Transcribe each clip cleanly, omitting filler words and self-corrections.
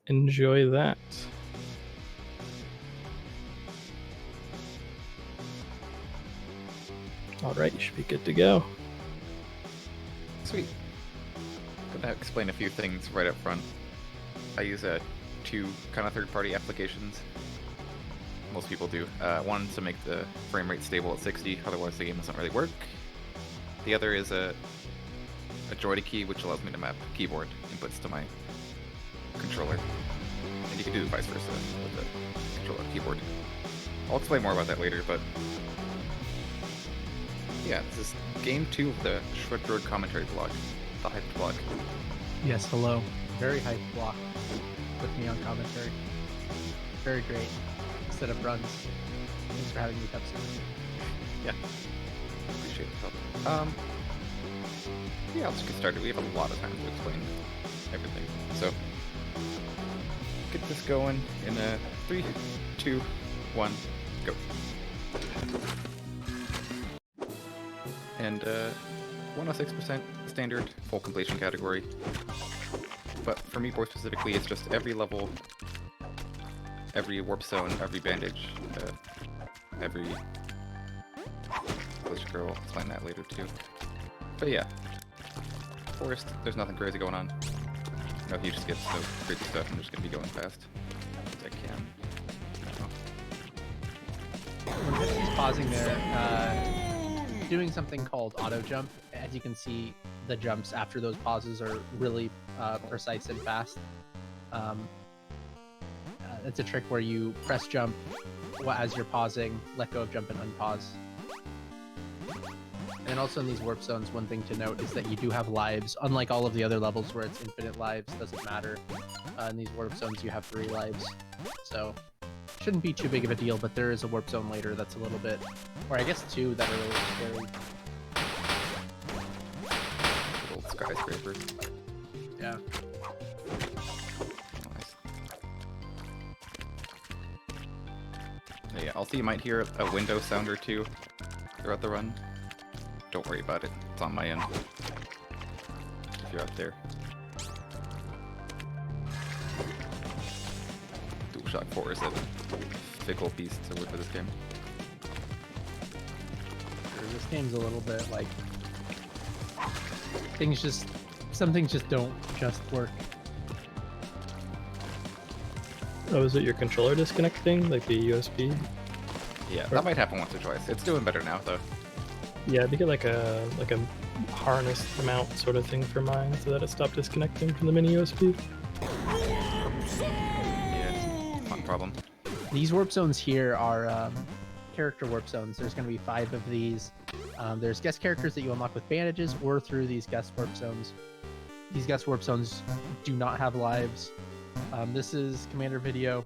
enjoy that. All right, you should be good to go. Sweet. I'm gonna explain a few things right up front. I use two kind of third-party applications. Most people do. One to make the frame rate stable at 60, otherwise the game doesn't really work. The other is a Droid key, which allows me to map keyboard inputs to my controller. And you can do vice versa with the controller keyboard. I'll explain more about that later, but yeah, this is game 2 of the Shred Droid commentary vlog, the hyped vlog. Yes, hello. Very hyped vlog with me on commentary. Very great. Instead of runs. Thanks for having me, Pepsi. Yeah, appreciate the help. Yeah, let's get started. We have a lot of time to explain everything. So, get this going in 3, 2, 1, go. And 106% standard full completion category. But for me more specifically, it's just every level, every warp zone, every bandage, every... Let's go explain that later too. But yeah, forest, there's nothing crazy going on. No huge skips, no crazy stuff. I'm just gonna be going fast as I can. When Pepsi's pausing there, doing something called auto jump. As you can see, the jumps after those pauses are really precise and fast. It's a trick where you press jump as you're pausing, let go of jump and unpause. And also in these warp zones, one thing to note is that you do have lives. Unlike all of the other levels where it's infinite lives, doesn't matter. In these warp zones, you have 3 lives. So, shouldn't be too big of a deal, but there is a warp zone later that's a little bit... Or I guess 2 that are really scary. Old skyscrapers. Yeah. Nice. Yeah, also you might hear a window sound or two throughout the run. Don't worry about it. It's on my end. If you're up there. DualShock 4 is a fickle beast to work with this game. This game's a little bit like... Some things just don't just work. Oh, is it your controller disconnecting, like the USB? Yeah, that might happen once or twice. It's doing better now, though. Yeah, they get like a harness mount sort of thing for mine, so that it stopped disconnecting from the mini USB. Yeah, fun problem. These warp zones here are character warp zones. There's going to be 5 of these. There's guest characters that you unlock with bandages or through these guest warp zones. These guest warp zones do not have lives. This is Commander Video.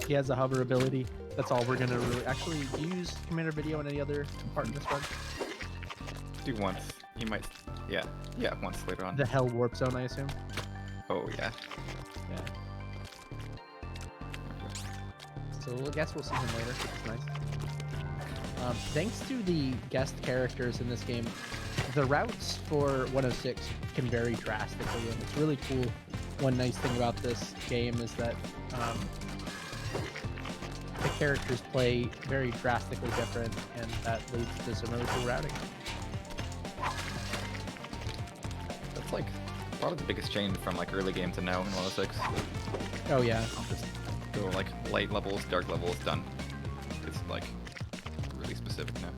He has a hover ability. That's all we're gonna really... Actually, do you use Commander Video in any other part in this run? Do once. You might... Yeah, once later on. The Hell Warp Zone, I assume? Oh, yeah. Yeah. So I guess we'll see him later, which is nice. Thanks to the guest characters in this game, the routes for 106 can vary drastically, and it's really cool. One nice thing about this game is that the characters play very drastically different, and that leads to some really cool routing. That's like probably the biggest change from like early game to now in 106. Oh yeah. Just go like light levels, dark levels, done. It's like really specific now.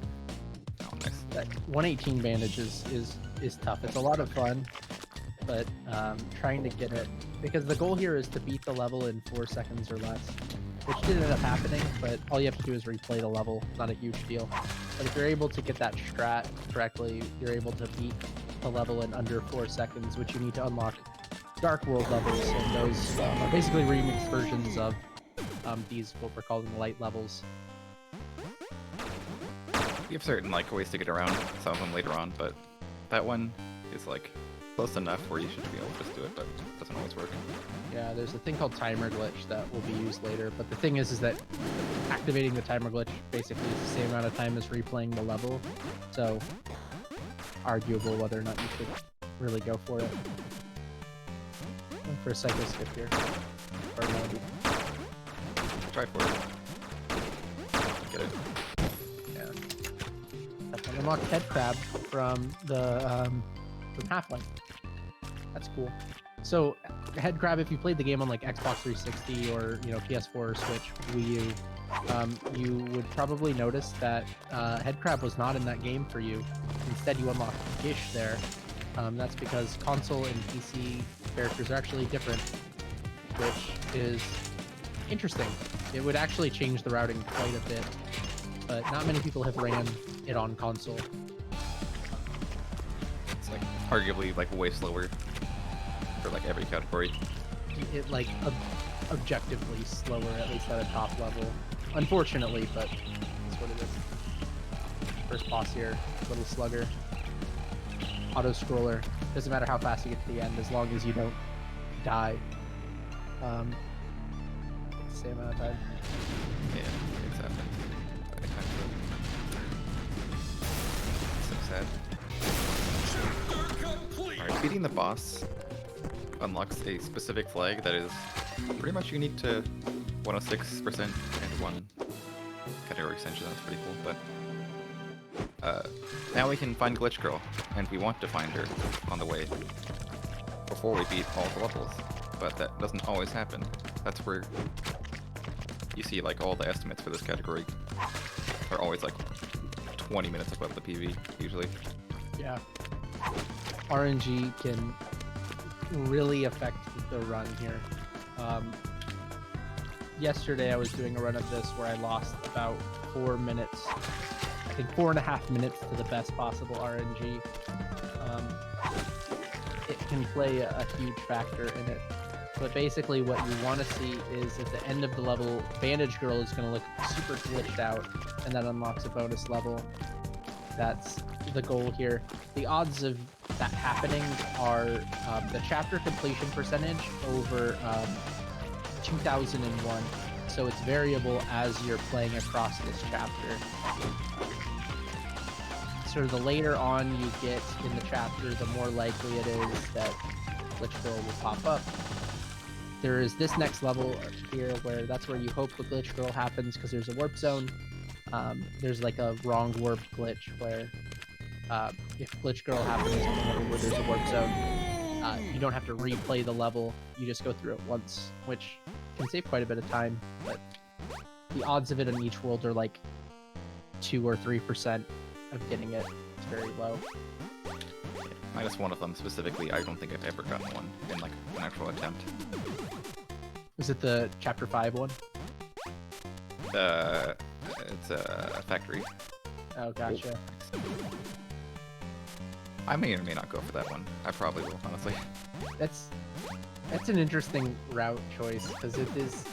Oh, nice. That 118 bandage is tough. It's a lot of fun, but trying to get it, because the goal here is to beat the level in 4 seconds or less, which did end up happening, but all you have to do is replay the level. Not a huge deal. But if you're able to get that strat correctly, you're able to beat the level in under 4 seconds, which you need to unlock Dark World levels, and those are basically remixed versions of these, what we're calling light levels. You have certain like ways to get around some of them later on, but that one is like close enough where you should be able to just do it, but it doesn't always work. Yeah, there's a thing called timer glitch that will be used later, but the thing is that activating the timer glitch basically is the same amount of time as replaying the level, so arguable whether or not you should really go for it. for a cycle skip here. Or no, Try for it. Get it. yeah. I unlocked head crab from the from Half-Life. That's cool. So head crab, if you played the game on like Xbox 360 or PS4 or Switch, Wii U, you would probably notice that head crab was not in that game for you. Instead, you unlocked Gish there. That's because console and PC characters are actually different, which is interesting. It would actually change the routing quite a bit, but not many people have ran it on console. It's like arguably like way slower for like every category. It like objectively slower, at least at a top level. Unfortunately, but that's what it is. First boss here, little slugger. Auto scroller. Doesn't matter how fast you get to the end, as long as you don't die. Same amount of time. Yeah, exactly. So sad. Alright, beating the boss unlocks a specific flag that is pretty much unique to 106% and one category extension. That's pretty cool, but now we can find Glitch Girl, and we want to find her on the way before we beat all the levels, but that doesn't always happen. That's where you see like all the estimates for this category are always like 20 minutes above the PV, usually. Yeah. RNG can really affect the run here. Yesterday I was doing a run of this where I lost about 4 minutes, I think 4.5 minutes to the best possible RNG. It can play a huge factor in it. But basically what you want to see is at the end of the level, Bandage Girl is going to look super glitched out, and that unlocks a bonus level. That's the goal here. The odds of that happening are the chapter completion percentage over 2001. So it's variable as you're playing across this chapter. Sort of the later on you get in the chapter, the more likely it is that Glitch Girl will pop up. There is this next level here where that's where you hope the Glitch Girl happens because there's a warp zone. There's like a wrong warp glitch where if Glitch Girl happens on the level where there's a warp zone, you don't have to replay the level, you just go through it once, which can save quite a bit of time, but the odds of it in each world are like 2 or 3% of getting it. It's very low. Minus one of them specifically, I don't think I've ever gotten one in like an actual attempt. Is it the Chapter 5 one? It's a factory. Oh, gotcha. I may or may not go for that one. I probably will, honestly. That's an interesting route choice, because it is...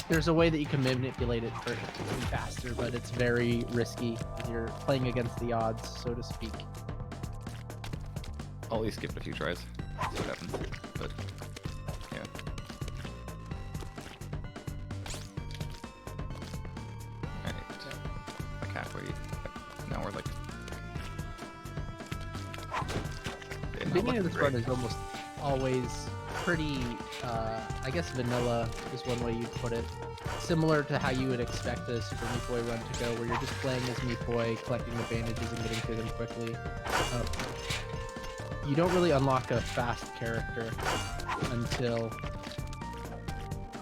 There's a way that you can manipulate it for it to be faster, but it's very risky. You're playing against the odds, so to speak. I'll at least give it a few tries, see what happens. But, yeah. Alright. Like halfway. Now we're like... The beginning of this run is almost always pretty, I guess vanilla is one way you'd put it. Similar to how you would expect a Super Meat Boy run to go, where you're just playing as Meat Boy, collecting the bandages and getting through them quickly. You don't really unlock a fast character until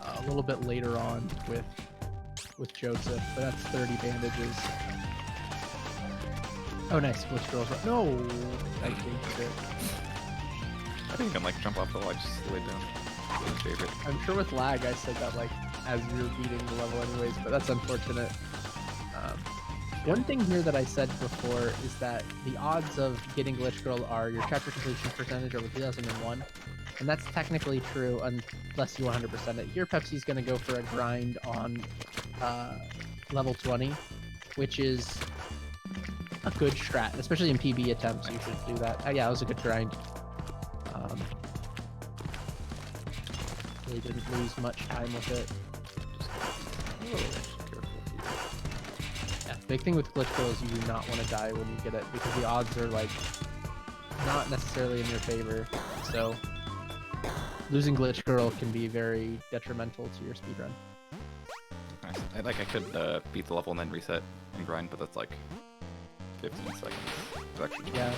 a little bit later on with Joseph, but that's 30 bandages. Oh, nice. Glitch Girl's run. No! I changed it. I think I can like jump off the wall, I just lay down. My favorite. I'm sure with lag I said that like as you were beating the level anyways, but that's unfortunate. One thing here that I said before is that the odds of getting Glitch Girl are your chapter completion percentage over 2001, and that's technically true unless you 100% it. Here Pepsi's going to go for a grind on level 20, which is a good strat, especially in PB attempts. You should do that. Yeah, it was a good grind. Really didn't lose much time with it. Yeah, big thing with Glitch Girl is you do not want to die when you get it, because the odds are like not necessarily in your favor. So losing Glitch Girl can be very detrimental to your speedrun. Nice. I could beat the level and then reset and grind, but that's like 15 seconds. It's actually Yeah.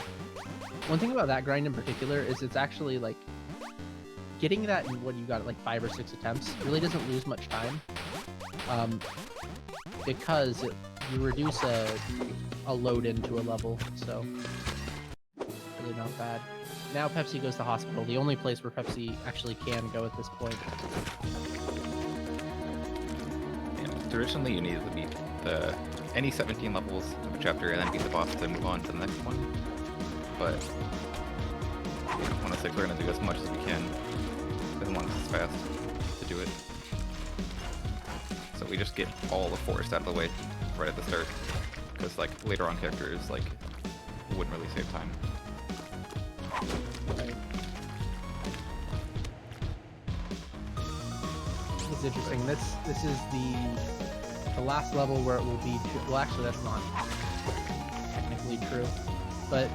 One thing about that grind in particular is it's actually like getting that in what you got like 5 or 6 attempts really doesn't lose much time, because you reduce a load into a level, so really not bad. Now Pepsi goes to hospital, the only place where Pepsi actually can go at this point. And traditionally, you need to beat any 17 levels of a chapter and then beat the boss to move on to the next one. But honestly, we're gonna do as much as we can, as long as it's fast to do it. So we just get all the forest out of the way right at the start, because like later on characters like wouldn't really save time. Right. It's interesting. This is the last level where it will be. Well, actually, that's not technically true, but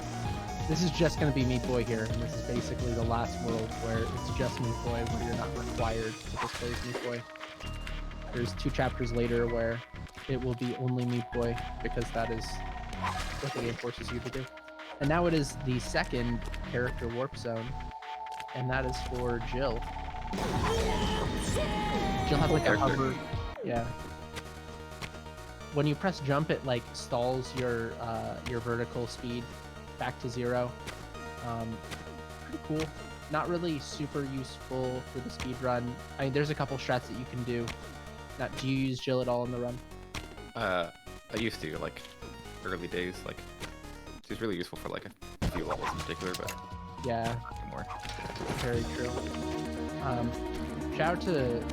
this is just going to be Meat Boy here, and this is basically the last world where it's just Meat Boy, where you're not required to just play as Meat Boy. There's 2 chapters later where it will be only Meat Boy, because that is what the game forces you to do. And now it is the second character warp zone, and that is for Jill. Jill has like a hover. Yeah. When you press jump, it like stalls your vertical speed back to 0. Pretty cool. Not really super useful for the speed run. I mean, there's a couple strats that you can do. Do you use Jill at all in the run? I used to, like, early days, like, she's really useful for, like, a few levels in particular, but yeah, not anymore. Very true. Shout out to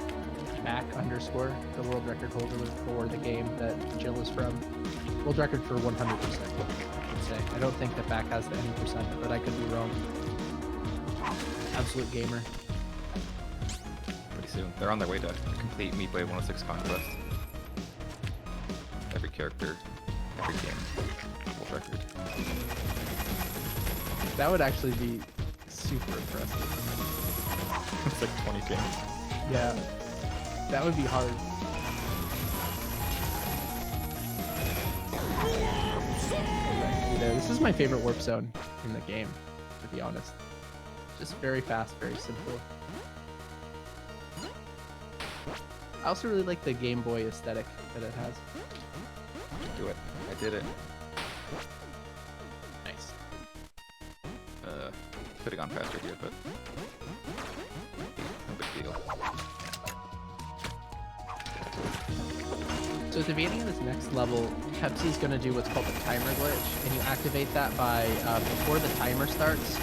Back _ the world record holder for the game that Jill is from. World record for 100%, I should say. I don't think that Back has the any percent, but I could be wrong. Absolute gamer. Pretty soon. They're on their way to complete Meat Boy 106 Conquest. Every character, every game, world record. That would actually be super impressive. It's like 20 games. Yeah, that would be hard. This is my favorite warp zone in the game, to be honest. Just very fast, very simple. I also really like the Game Boy aesthetic that it has. Do it. I did it. Nice. Could have gone faster here, but no big deal. So at the beginning of this next level, Pepsi's going to do what's called a timer glitch, and you activate that by, before the timer starts,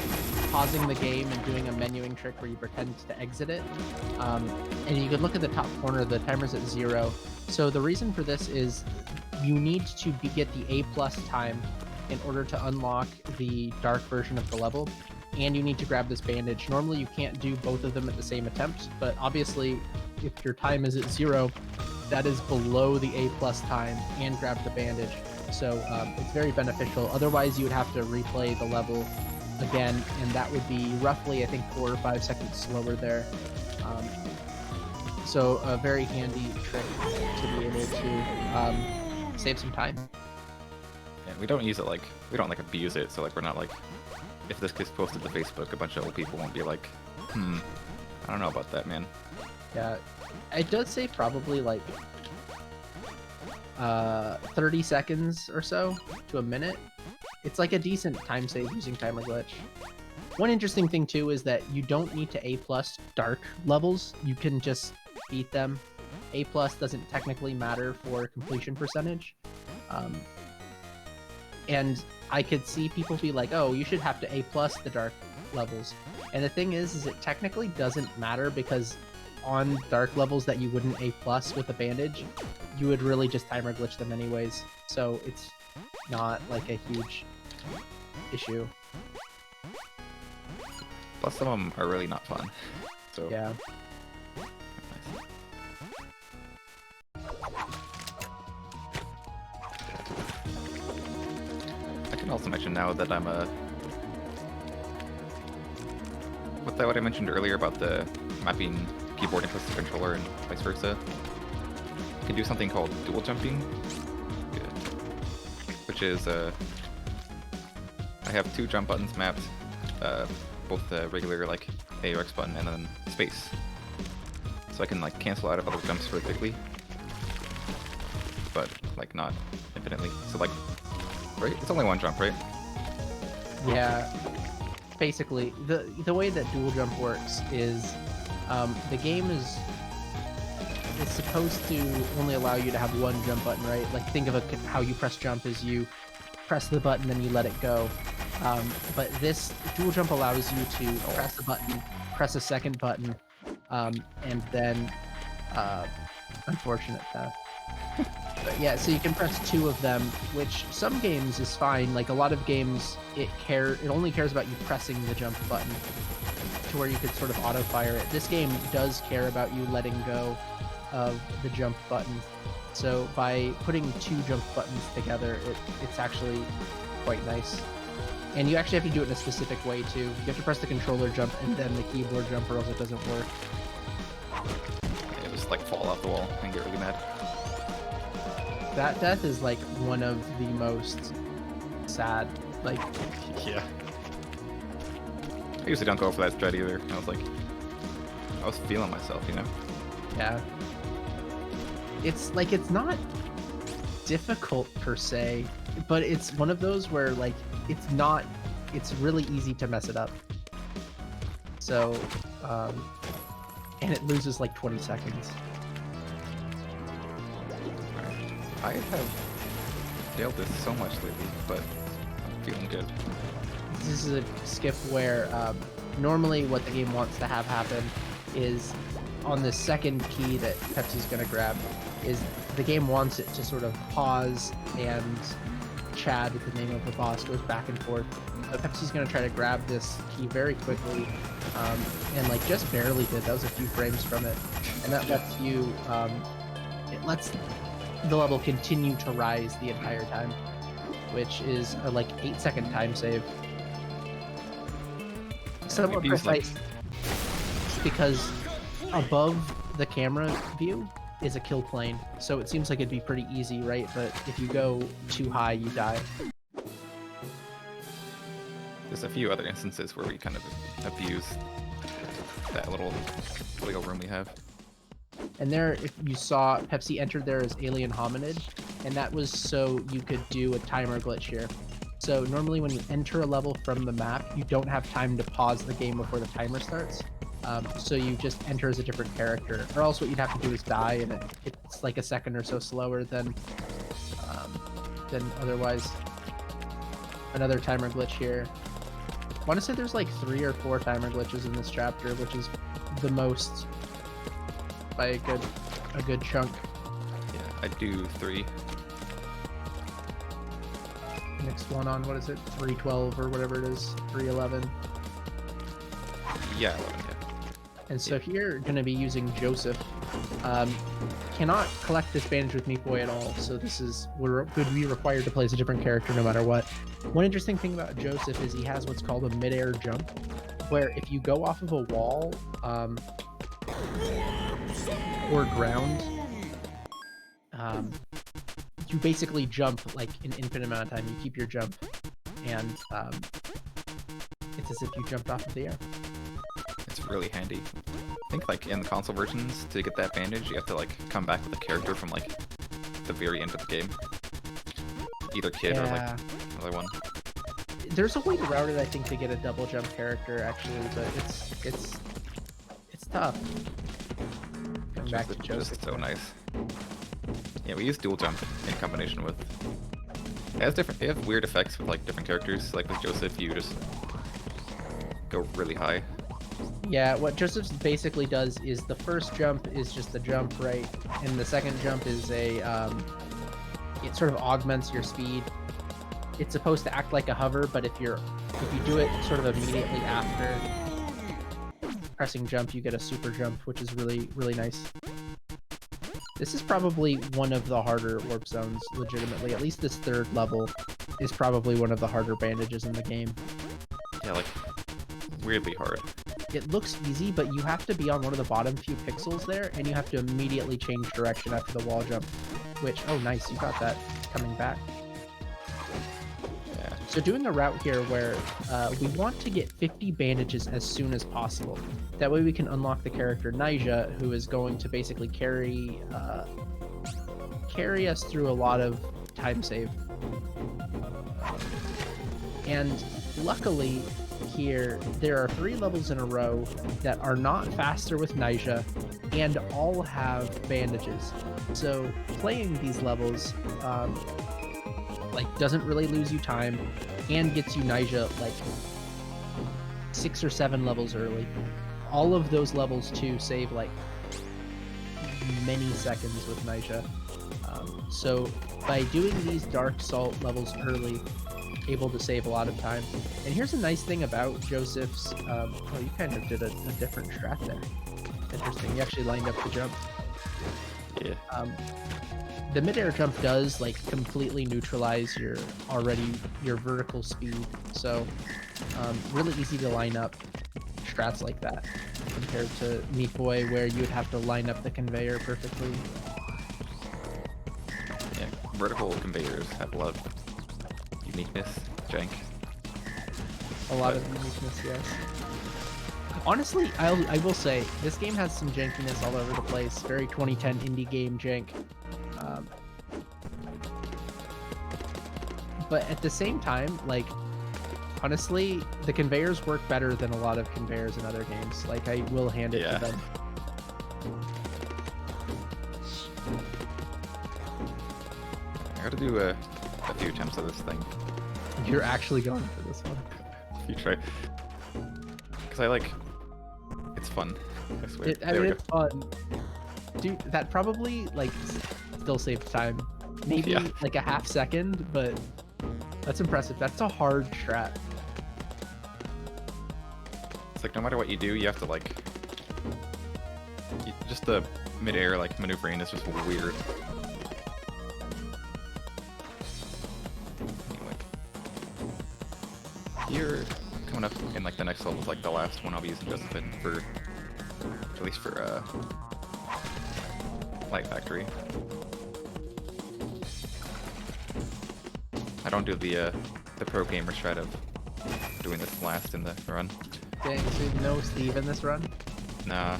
pausing the game and doing a menuing trick where you pretend to exit it. And you can look at the top corner, the timer's at 0. So the reason for this is you need to get the A+ time in order to unlock the dark version of the level, and you need to grab this bandage. Normally you can't do both of them at the same attempt, but obviously if your time is at 0, that is below the A+ time, and grab the bandage. So it's very beneficial. Otherwise you would have to replay the level again, and that would be roughly, I think, 4 or 5 seconds slower there. So a very handy trick to be able to save some time. And we don't use it like, we don't like abuse it, so like we're not like, if this gets posted to Facebook, a bunch of old people won't be like, I don't know about that, man. Yeah, it does say probably like 30 seconds or so to a minute. It's like a decent time save using timer glitch. One interesting thing too is that you don't need to A+ dark levels. You can just beat them. A+ doesn't technically matter for completion percentage. And I could see people be like, oh, you should have to A+ the dark levels. And the thing is it technically doesn't matter, because on dark levels that you wouldn't A+ with a bandage, you would really just timer glitch them anyways. So it's not like a huge issue. Plus some of them are really not fun. So Yeah. I can also mention now that I'm with that, what I mentioned earlier about the mapping keyboard inputs to controller and vice versa, you can do something called dual jumping, which is I have 2 jump buttons mapped, both the regular like A or X button and then space, so I can like cancel out of other jumps really quickly, but like not infinitely. So like, right? It's only 1 jump, right? Yeah. Basically, the way that dual jump works is the game is supposed to only allow you to have 1 jump button, right? Like think of how you press jump is you press the button then you let it go. But this dual jump allows you to press the button, press a second button, and then unfortunate death. But yeah, so you can press 2 of them, which some games is fine. Like a lot of games, it only cares about you pressing the jump button to where you could sort of auto fire it. This game does care about you letting go of the jump button. So by putting 2 jump buttons together, it's actually quite nice. And you actually have to do it in a specific way too. You have to press the controller jump and then the keyboard jump, or else it doesn't work. Yeah, just like fall off the wall and get really mad. That death is like one of the most sad. Like, yeah. I usually don't go for that strat either. I was feeling myself, you know? yeah. It's like, it's not difficult per se, but it's one of those where like, it's really easy to mess it up. So, and it loses like 20 seconds. I have failed this so much lately, but I'm feeling good. This is a skip where normally what the game wants to have happen is on the second key that Pepsi's going to grab, is the game wants it to sort of pause and Chad, the name of the boss, goes back and forth. But Pepsi's going to try to grab this key very quickly, and like just barely did. That was a few frames from it, and that lets you, it lets the level continue to rise the entire time, which is a like 8-second time save. Somewhat precise, because above the camera view is a kill plane, so it seems like it'd be pretty easy, right? But if you go too high, you die. There's a few other instances where we kind of abuse that little wiggle room we have. And there, if you saw, Pepsi entered there as alien hominid, and that was so you could do a timer glitch here. So normally when you enter a level from the map, you don't have time to pause the game before the timer starts. So you just enter as a different character, or else what you'd have to do is die, and it's like a second or so slower than otherwise. Another timer glitch here. I want to say there's like 3 or 4 timer glitches in this chapter, which is the most by a good chunk. Yeah, I do 3. Next one on, what is it, 312 or whatever it is, 311. Yeah, 11, yeah. And so here, going to be using Joseph. Cannot collect this bandage with Meat Boy at all, so this is, would be required to play as a different character no matter what. One interesting thing about Joseph is he has what's called a mid-air jump, where if you go off of a wall, or ground, you basically jump like an infinite amount of time. You keep your jump, and it's as if you jumped off of the air. It's really handy. I think like in the console versions, to get that bandage, you have to like come back with a character from like the very end of the game. Either kid or like another one. There's a way to route it, I think, to get a double jump character actually, but it's tough. Come back to Joseph. Just so nice. Yeah, we use dual jump in combination with. They have weird effects with like different characters. Like with Joseph, you just go really high. Yeah, what Joseph basically does is the first jump is just a jump, right? And the second jump is it sort of augments your speed. It's supposed to act like a hover, but if you do it sort of immediately after pressing jump, you get a super jump, which is really, really nice. This is probably one of the harder warp zones, legitimately. At least this third level is probably one of the harder bandages in the game. Yeah, like weirdly hard. it looks easy, but you have to be on one of the bottom few pixels there, and you have to immediately change direction after the wall jump, which, oh nice, you got that coming back. Yeah. So doing a route here where we want to get 50 bandages as soon as possible. That way we can unlock the character Nyjah, who is going to basically carry us through a lot of time save. And luckily here, there are 3 levels in a row that are not faster with Nyjah and all have bandages. So playing these levels like doesn't really lose you time and gets you Nyjah like 6 or 7 levels early. All of those levels too save like many seconds with Nyjah. So by doing these Dark Salt levels early, able to save a lot of time. And here's a nice thing about Joseph's, oh, you kind of did a different strat there. Interesting, you actually lined up the jump. Yeah. The mid-air jump does like completely neutralize your vertical speed. So really easy to line up strats like that compared to Meat Boy where you would have to line up the conveyor perfectly. Yeah, vertical conveyors have a lot of uniqueness, jank. A lot of uniqueness, yes. Honestly, I will say, this game has some jankiness all over the place. Very 2010 indie game jank. But at the same time, like, honestly, the conveyors work better than a lot of conveyors in other games. Like, I will hand it to them. I gotta do a few attempts of this thing. You're actually going for this one. If you try. Because I like... It's fun. I swear. I mean, it's fun. Dude, that probably, like, still saves time. Maybe, like, a half second, but that's impressive. That's a hard strat. It's like, no matter what you do, you have to, like... just the mid-air, like, maneuvering is just weird. Here, coming up in like the next level is like the last one I'll be using Josephine for, at least for Light Factory. I don't do the pro gamer strat of doing this last in the run. Dang, so no Steve in this run? Nah.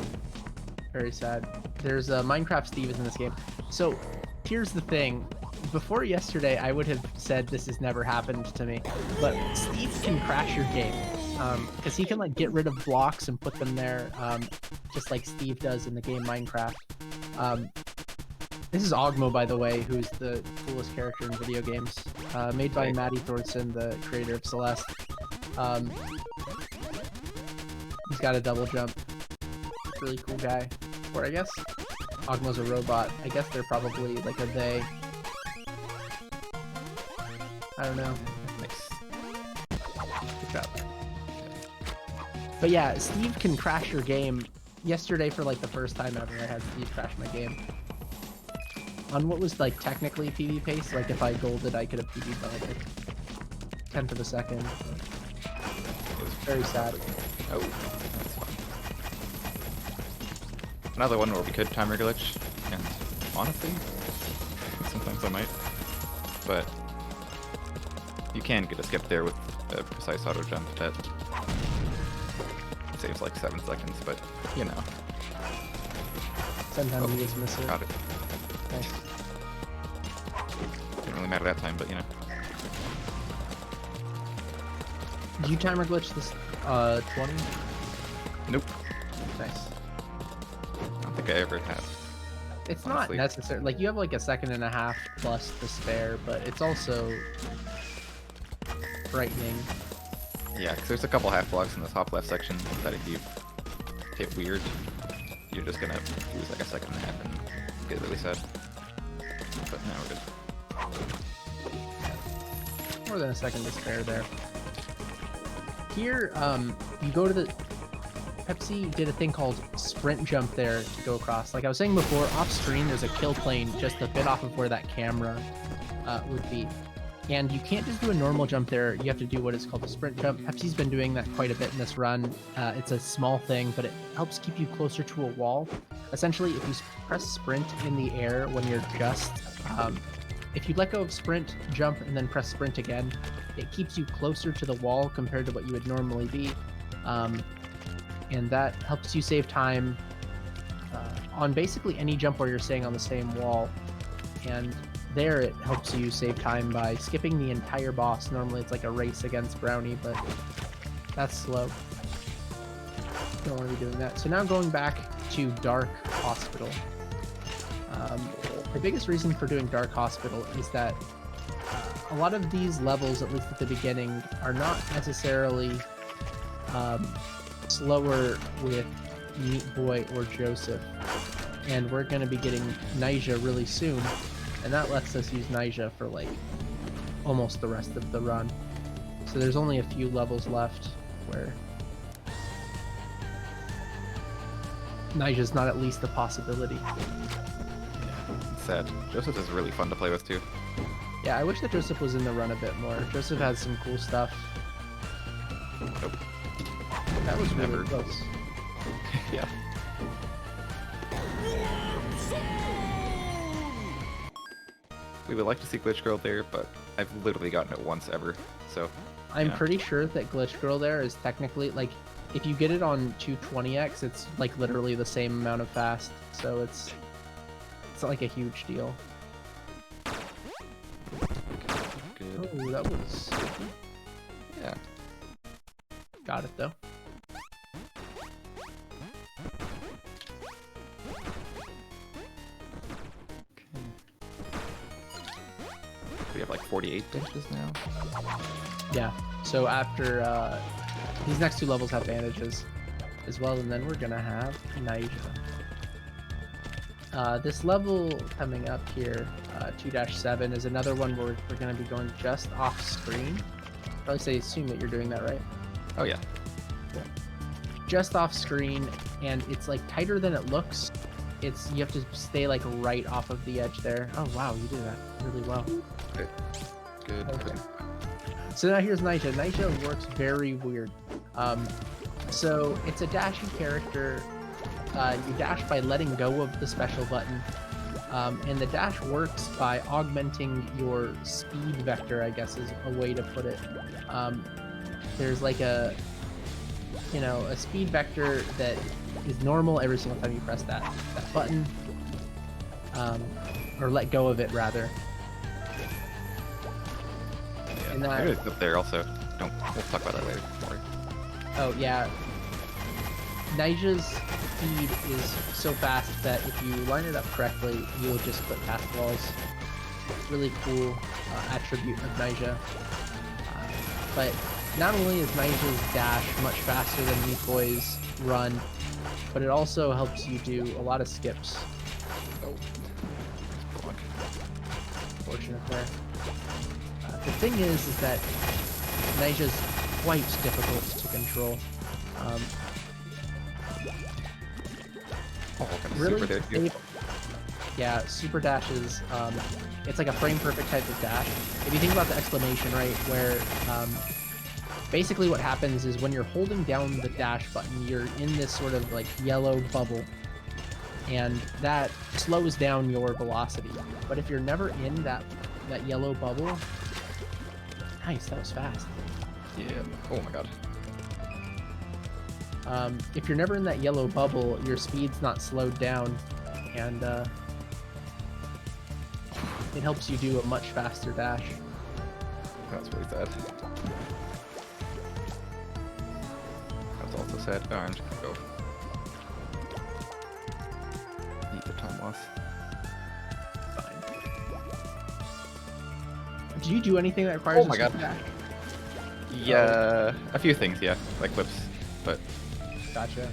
Very sad. There's Minecraft Steve is in this game. So here's the thing. Before yesterday, I would have said this has never happened to me, but Steve can crash your game because he can like get rid of blocks and put them there, just like Steve does in the game Minecraft. This is Ogmo, by the way, who's the coolest character in video games, made by Maddie Thorson, the creator of Celeste. He's got a double jump. Really cool guy. Or I guess Ogmo's a robot. I guess they're probably like a they. I don't know. Nice. Good job. But yeah, Steve can crash your game. Yesterday, for like the first time ever, I had Steve crash my game. On what was like technically PB pace, like if I golded, I could have PB'd by like a tenth of a second. It was very sad. Oh, that's fun. Another one where we could timer glitch, and honestly, sometimes I might, but you can get a skip there with a precise auto jump that saves like 7 seconds, but you know. Sometimes you just miss it. Got it. Nice. Didn't really matter that time, but you know. Did you timer glitch this 20? Nope. Nice. I don't think I ever have. It's honestly. not necessary. Like, you have like a second and a half plus to spare, but it's also frightening. Yeah, because there's a couple half blocks in the top left section that if you hit weird, you're just gonna lose like a second and a half and get really sad. But now we're good. More than a second to spare there. Here, you go to the... Pepsi did a thing called sprint jump there to go across. Like I was saying before, off screen there's a kill plane just a bit off of where that camera would be. And you can't just do a normal jump there. You have to do what is called a sprint jump. Pepsi's been doing that quite a bit in this run. It's a small thing, but it helps keep you closer to a wall. Essentially, if you press sprint in the air when you're just... if you let go of sprint, jump, and then press sprint again, it keeps you closer to the wall compared to what you would normally be. And that helps you save time on basically any jump where you're staying on the same wall. And there it helps you save time by skipping the entire boss. Normally it's like a race against Brownie, but that's slow. Don't want to be doing that. So now going back to Dark Hospital. The biggest reason for doing Dark Hospital is that a lot of these levels, at least at the beginning, are not necessarily slower with Meat Boy or Joseph. And we're going to be getting Nyjah really soon. And that lets us use Nyjah for like almost the rest of the run. So there's only a few levels left where Nyjah's not at least a possibility. Sad. Joseph is really fun to play with too. Yeah, I wish that Joseph was in the run a bit more. Joseph has some cool stuff. Nope. That was really Never. close. Yeah. We would like to see Glitch Girl there, but I've literally gotten it once ever, so... I'm yeah. pretty sure that Glitch Girl there is technically, like, if you get it on 220x, it's, like, literally the same amount of fast, so it's not, like, a huge deal. Good. Oh, that was... Yeah. Got it, though. We have like 48 benches now. Yeah, so after, these next two levels have bandages as well, and then we're gonna have Nyjah. This level coming up here, 2-7, is another one where we're gonna be going just off screen. Probably say assume that you're doing that, right? Oh yeah. Just off screen, and it's like tighter than it looks. You have to stay like right off of the edge there. Oh wow, you did that really well. Good. Good. Okay. Good. So now here's Nyjah. Nyjah works very weird. So it's a dashy character. You dash by letting go of the special button. And the dash works by augmenting your speed vector, I guess is a way to put it. There's like a speed vector that is normal every single time you press that button. Or let go of it, rather. Yeah. And that... It's up there also. We'll talk about that later. Don't worry. Oh, yeah. Nyjah's speed is so fast that if you line it up correctly, you'll just clip past walls. Really cool attribute of Nyjah. But not only is Nyjah's dash much faster than Meat Boy's run, but it also helps you do a lot of skips. Oh. Block. Fortunate there. The thing is that Nyjah's quite difficult to control. Really super there. Yeah, super dash is, it's like a frame perfect type of dash. If you think about the exclamation, right, where basically what happens is when you're holding down the dash button, you're in this sort of like yellow bubble, and that slows down your velocity. But if you're never in that yellow bubble, nice, that was fast. Yeah. Oh my god. If you're never in that yellow bubble, your speed's not slowed down, and it helps you do a much faster dash. That's really sad. That's also sad. Oh, I'm just gonna go. Eat the time loss. Fine. Do you do anything that requires Oh my a god. super dash? Yeah, a few things, yeah, like whips, but Gotcha.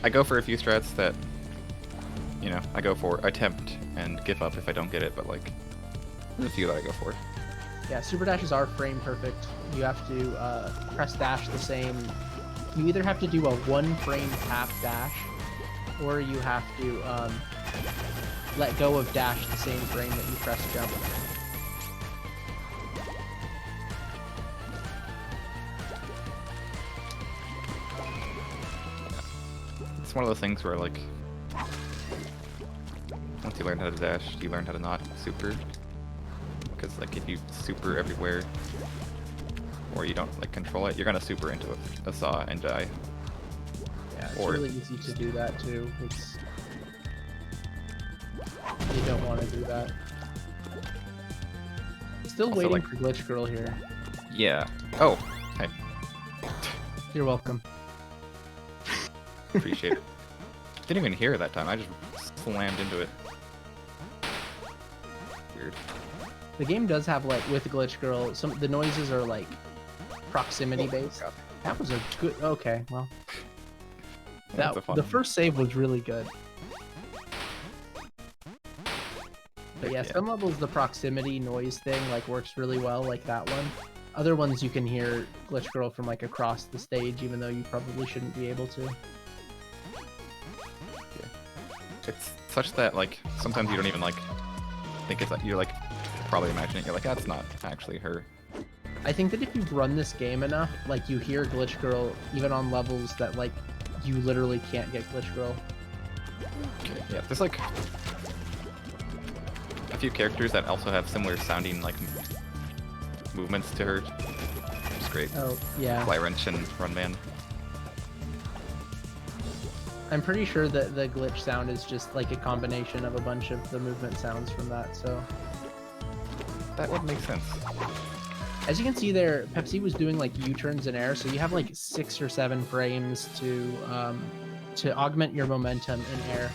I go for a few strats that, I go for attempt and give up if I don't get it, but like, there's a few that I go for. Yeah, super dashes are frame perfect. You have to press dash the same. You either have to do a 1 frame tap dash, or you have to let go of dash the same frame that you press jump. one of those things where like once you learn how to dash, you learn how to not super. Because like if you super everywhere, or you don't like control it, you're gonna super into a saw and die. Yeah, it's Or- really easy to do that too. It's you don't want to do that. Still Also, waiting like- for Glitch Girl here. Yeah. Oh, hey, You're welcome. appreciate it. Didn't even hear it that time. I just slammed into it. Weird. The game does have like with Glitch Girl, some the noises are like proximity based. God. That was a good. Okay, well, That's a fun the one. first save was really good. But yeah, Yeah. some levels the proximity noise thing like works really well, like that one. Other ones you can hear Glitch Girl from like across the stage, even though you probably shouldn't be able to. It's such that like sometimes you don't even like think it's like you're like probably imagining it. You're like that's not actually her. I think that if you've run this game enough, like you hear Glitch Girl even on levels that like you literally can't get Glitch Girl. Okay. Yeah. There's like a few characters that also have similar sounding like movements to her. It's great. Oh yeah. Fly Wrench and Run Man. I'm pretty sure that the glitch sound is just like a combination of a bunch of the movement sounds from that, so. That would make sense. As you can see there, Pepsi was doing like U-turns in air, so you have like 6 or 7 frames to augment your momentum in air.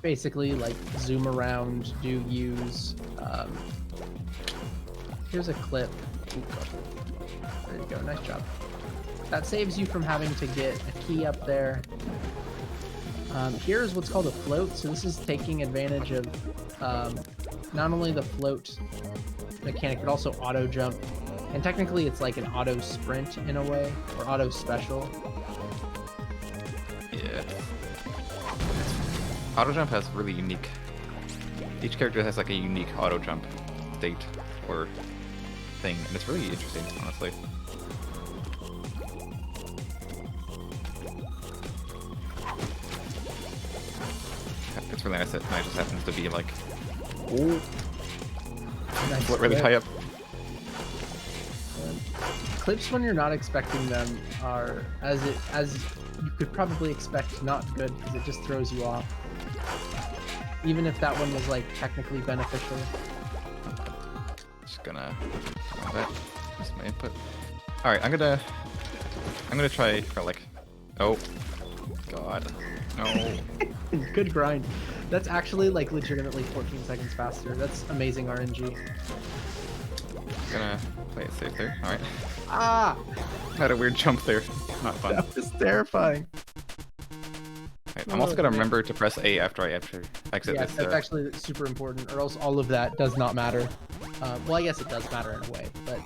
Basically like zoom around, do U's. Here's a clip. There you go, nice job. That saves you from having to get a key up there. Here's what's called a float. So this is taking advantage of not only the float mechanic, but also auto jump. And technically it's like an auto sprint in a way, or auto special. Yeah. Auto jump has really unique. Each character has like a unique auto jump state or thing, and it's really interesting, honestly. It's really nice that mine just happens to be like, ooh, Nice really clip. high up. Clips when you're not expecting them are as you could probably expect not good because it just throws you off. Even if that one was like technically beneficial. Just gonna that. Just my input. All right, I'm gonna try for like, oh, God, no. Good grind. That's actually like legitimately 14 seconds faster. That's amazing RNG. Gonna play it safe there. All right. Ah! Had a weird jump there. Not fun. That was terrifying. Right, I'm also gonna remember to press A after I exit Yeah, this. that's actually super important, or else all of that does not matter. Well, I guess it does matter in a way, but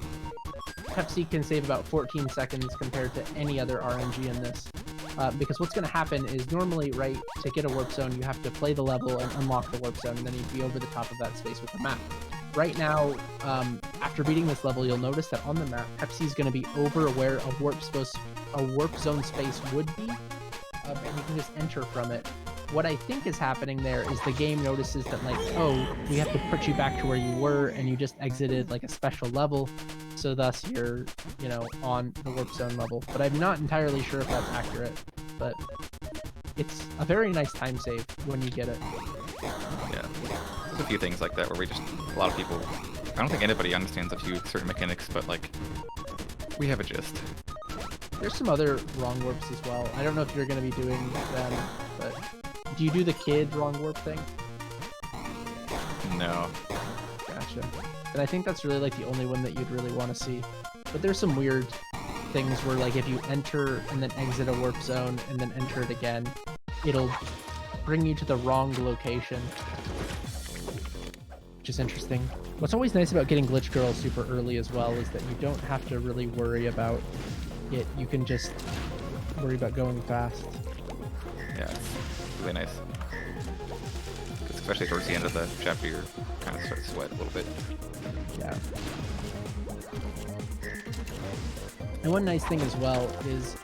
Pepsi can save about 14 seconds compared to any other RNG in this. Because what's going to happen is normally, right, to get a warp zone, you have to play the level and unlock the warp zone, and then you'd be over the top of that space with the map. Right now, after beating this level, you'll notice that on the map, Pepsi's going to be over where a warp zone space would be, and you can just enter from it. What I think is happening there is the game notices that, like, oh, we have to put you back to where you were, and you just exited, like, a special level, so thus you're, you know, on the warp zone level. But I'm not entirely sure if that's accurate, but it's a very nice time save when you get it. Yeah. There's a few things like that where a lot of people, I don't think anybody understands a few certain mechanics, but like, we have a gist. There's some other wrong warps as well. I don't know if you're going to be doing them, but do you do the kid wrong warp thing? No. Gotcha. And I think that's really like the only one that you'd really want to see. But there's some weird things where like if you enter and then exit a warp zone and then enter it again, it'll bring you to the wrong location. Which is interesting. What's always nice about getting Glitch Girl super early as well is that you don't have to really worry about it. You can just worry about going fast. Yeah, it's really nice. 'Cause especially towards the end of the chapter, you're kind of start to sweat a little bit. Yeah. And one nice thing as well is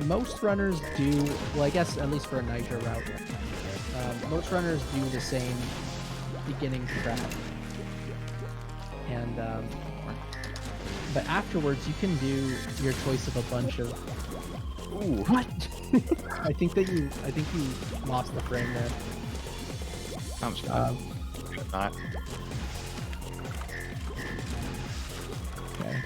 Most runners do, well, I guess at least for a Nitro route, most runners do the same beginning strat. And but afterwards you can do your choice of a bunch of. Ooh. What? I think you lost the frame there. I'm just not. Okay.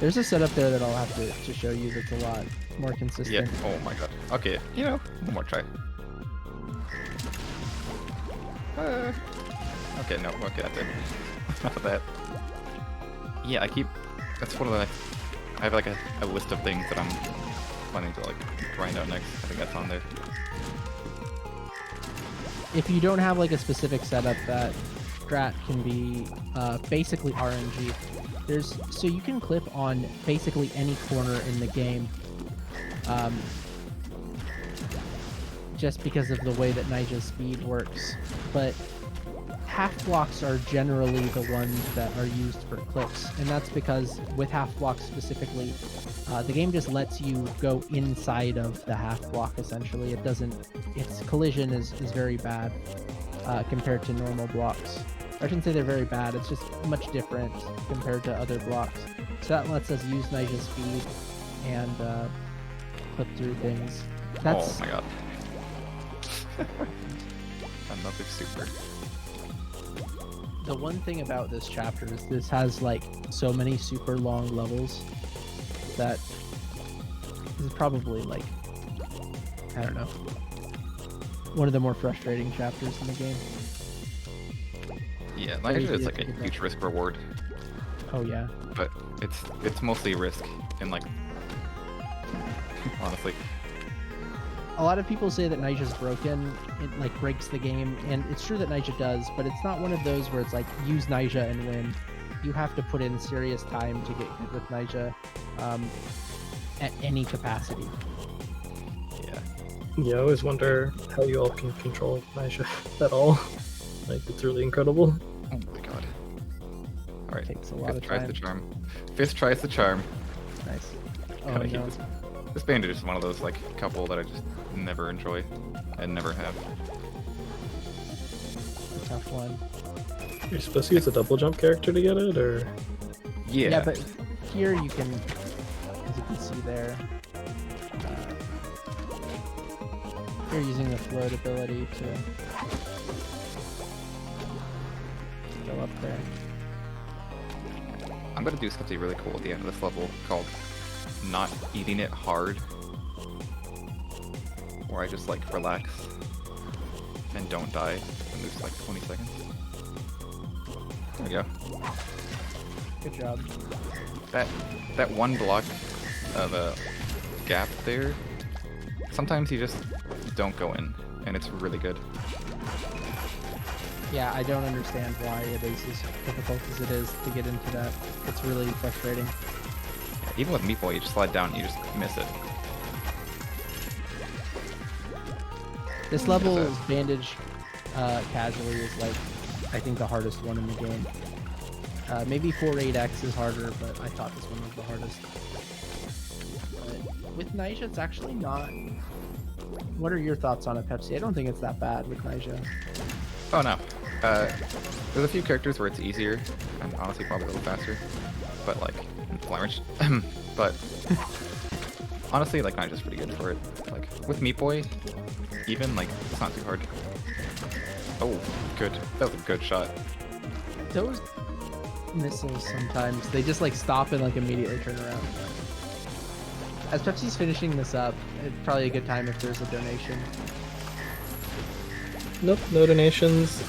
There's a setup there that I'll have to show you that's a lot more consistent. Yeah. Oh my god. Okay. One more try. Okay. No. Okay. That's it. Enough of that. Yeah. That's one of the. I have like a list of things that I'm planning to like grind out next. I think that's on there. If you don't have like a specific setup, that strat can be basically RNG. So you can clip on basically any corner in the game, just because of the way that Nija's speed works. But half blocks are generally the ones that are used for clips, and that's because with half blocks specifically, the game just lets you go inside of the half block. Essentially, its collision is very bad compared to normal blocks. I shouldn't say they're very bad, it's just much different compared to other blocks. So that lets us use Nija's speed and clip through things. Oh my god. Another super. The one thing about this chapter is this has like so many super long levels that this is probably like, I don't know, one of the more frustrating chapters in the game. Yeah, Niger is like a huge risk reward. Oh yeah. But it's mostly risk, and like honestly. A lot of people say that Nija's broken, it like breaks the game, and it's true that Nija does, but it's not one of those where it's like use Nija and win. You have to put in serious time to get good with Nija at any capacity. Yeah. Yeah, I always wonder how you all can control Nija at all. Like, it's really incredible. Oh my god. Alright, Takes a lot of tries time. the charm. Fifth tries the charm. Nice. Oh Gotta keep no. this bandage is one of those like couple that I just never enjoy and never have. A tough one. You're supposed to use a double jump character to get it, or? Yeah, but here you can, as you can see there, you're using the float ability to go up there. I'm gonna do something really cool at the end of this level called not eating it hard, where I just like relax and don't die and lose like 20 seconds. There we go. Good job. That one block of a gap there, sometimes you just don't go in, and it's really good. Yeah, I don't understand why it is as difficult as it is to get into that. It's really frustrating. Yeah, even with Meat Boy, you just slide down and you just miss it. This level's bandage casually is like, I think, the hardest one in the game. Maybe 4-8X is harder, but I thought this one was the hardest. But with Nija, it's actually not. What are your thoughts on it, Pepsi? I don't think it's that bad with Nija. Oh no. There's a few characters where it's easier, and honestly probably a little faster. But like, Flemish. But honestly, like, Nigel's pretty good for it. Like, with Meat Boy, even, like, it's not too hard. Oh, good. That was a good shot. Those missiles sometimes, they just like stop and like immediately turn around. As Pepsi's finishing this up, it's probably a good time if there's a donation. Nope, no donations.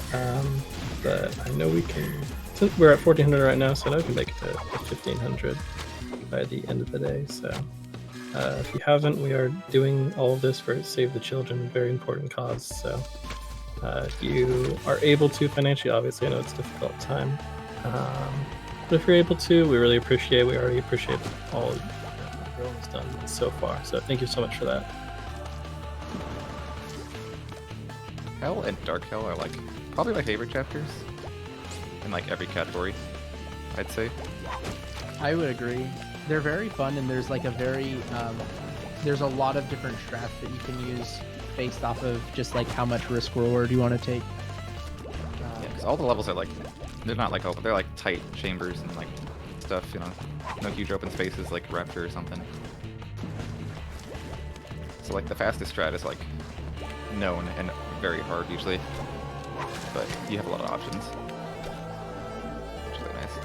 But I know we can. Since we're at 1400 right now, so I know we can make it to 1500 by the end of the day. So if you haven't, we are doing all of this for Save the Children, very important cause. So if you are able to financially, obviously I know it's a difficult time, but if you're able to, we really appreciate. We already appreciate all everyone's done so far. So thank you so much for that. Hell and Dark Hell are like probably my favorite chapters in like every category, I'd say. I would agree. They're very fun, and there's like a very there's a lot of different strats that you can use based off of just like how much risk reward you want to take. Yeah, because all the levels are like, they're not like open, they're like tight chambers and like stuff, you know, no huge open spaces like Raptor or something. So like the fastest strat is like known and very hard usually, but you have a lot of options, which is really nice.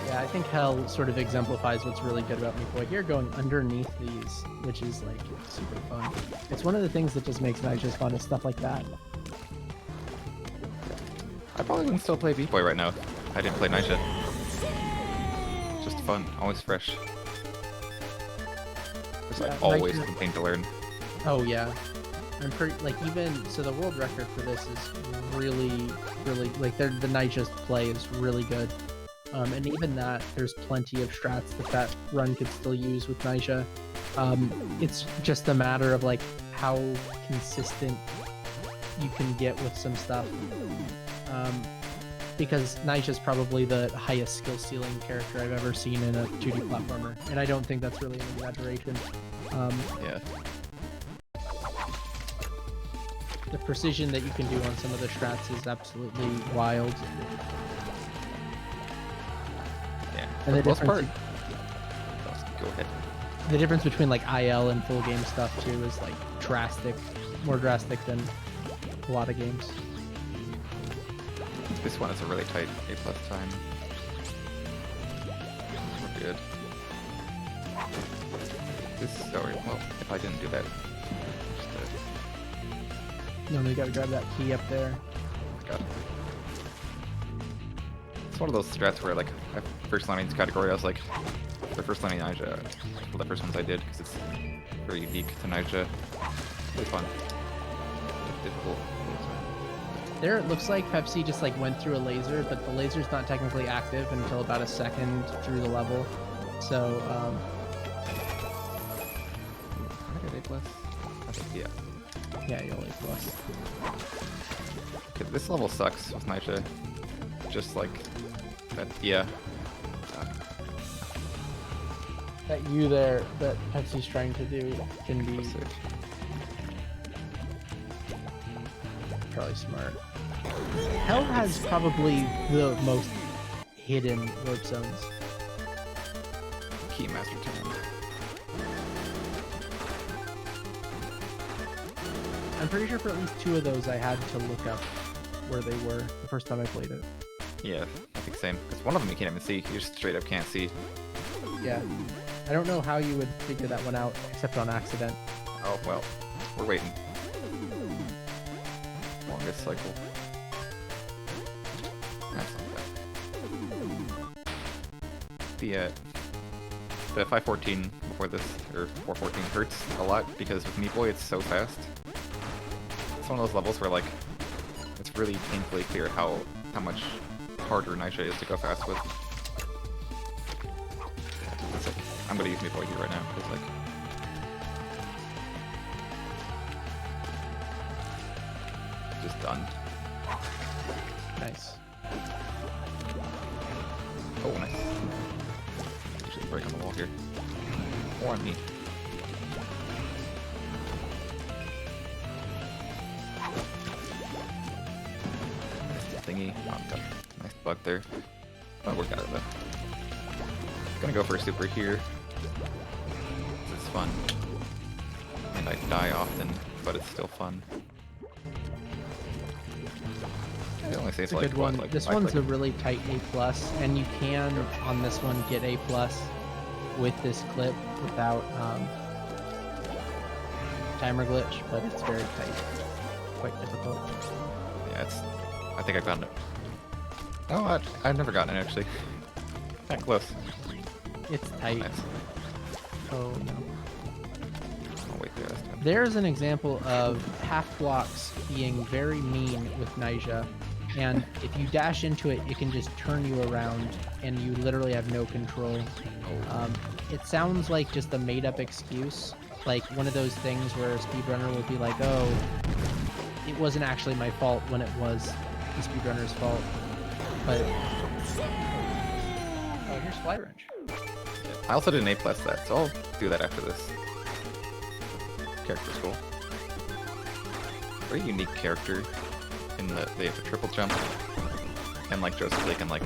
Yeah, I think Hell sort of exemplifies what's really good about Meat Boy here, going underneath these, which is like super fun. It's one of the things that just makes Nigel's fun is stuff like that. I probably wouldn't still play Meat Boy right now if I didn't play Nisha. Just fun, always fresh. There's like always Nisha- something to learn. Oh yeah, I'm pretty like even so. The world record for this is really like the Nigel's play is really good. And even that, there's plenty of strats that run could still use with Nisha. It's just a matter of like how consistent you can get with some stuff. Because Nisha's probably the highest skill ceiling character I've ever seen in a 2D platformer, and I don't think that's really an exaggeration. Yeah. The precision that you can do on some of the strats is absolutely wild. Yeah. And For the most part. difference- Go ahead. The difference between like IL and full game stuff too is like drastic, more drastic than a lot of games. This one is a really tight A+ time. We're good. This sorry, well, if I didn't do that, just No, you gotta grab that key up there. got it. It's one of those strats where like first learning this category, I was like, the first learning Ninja, one of the first ones I did because it's very unique to Ninja. Really fun. Difficult. There, it looks like Pepsi just like went through a laser, but the laser's not technically active until about a second through the level. So, I get A+. I think, yeah. yeah, you'll A+. Okay, this level sucks with Ninja. Just like that, yeah. That U there that Pepsi's trying to do can be probably smart. Hell has probably the most hidden warp zones. Key Master Time. I'm pretty sure for at least 2 of those I had to look up where they were the first time I played it. Yeah, I think same. Because one of them you can't even see. You just straight up can't see. Yeah. I don't know how you would figure that one out except on accident. Oh, well. We're waiting. Longest cycle. That's not bad. The 514 before this, or 414 hurts a lot because with Meat Boy it's so fast. It's one of those levels where like, it's really painfully clear how much harder Nisha is to go fast with. It's like, I'm gonna use Meat Boy here right now, because like, just done. Nice. Oh, nice. Actually break on the wall here. Or on me. Thingy. Oh, got a nice bug there. Oh, work out of though. Gonna go for a super here. It's fun. And I die often, but it's still fun. I only say It's it's a like, good what, one. like This 5 one's a seconds? really tight A+, and you can, on this one, get A+, with this clip without timer glitch, but it's very tight. Quite difficult. Yeah, it's. I think I've gotten it. No, I've never gotten it actually. That close. It's tight. Nice. Oh no. I'll wait there this time. There's an example of half blocks being very mean with Naija, and if you dash into it, it can just turn you around, and you literally have no control. It sounds like just a made-up excuse, like one of those things where a speedrunner will be like, "Oh, it wasn't actually my fault," when it was the speedrunner's fault. But oh, here's Fly Wrench. Yeah. I also did an A+ that, so I'll do that after this. Character school. Very unique character in that they have to triple jump, and like Joseph, they can like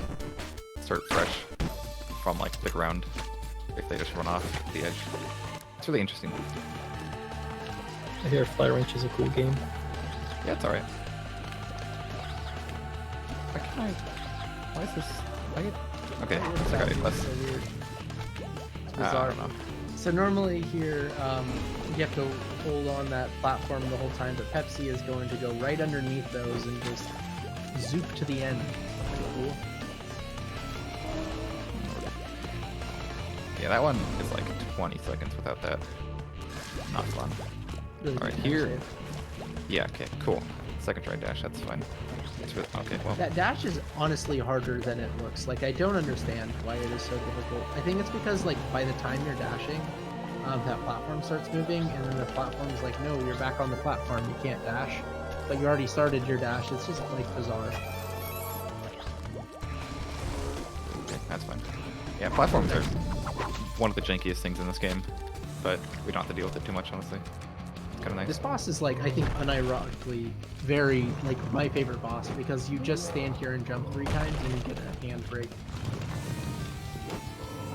start fresh from like the ground if they just run off the edge. It's really interesting. I hear Fly Ranch is a cool game. Yeah, it's alright. Why is this? Okay, so I got A+. So weird. It's I bizarre. don't know. So normally here, you have to hold on that platform the whole time, but Pepsi is going to go right underneath those and just zoop to the end. Pretty cool. Yeah, that one is like 20 seconds without that. Not fun. Really Alright, good here. save. Yeah, okay, cool. Second try dash, that's fine. It's really, okay, well. That dash is honestly harder than it looks. Like, I don't understand why it is so difficult. I think it's because, like, by the time you're dashing, that platform starts moving, and then the platform's like, no, you're back on the platform, you can't dash. But you already started your dash. It's just, like, bizarre. Okay, that's fine. Yeah, platforms are one of the jankiest things in this game, but we don't have to deal with it too much, honestly. It's kind of nice. This boss is, like, I think unironically very, like, my favorite boss, because you just stand here and jump 3 times and you get a hand break.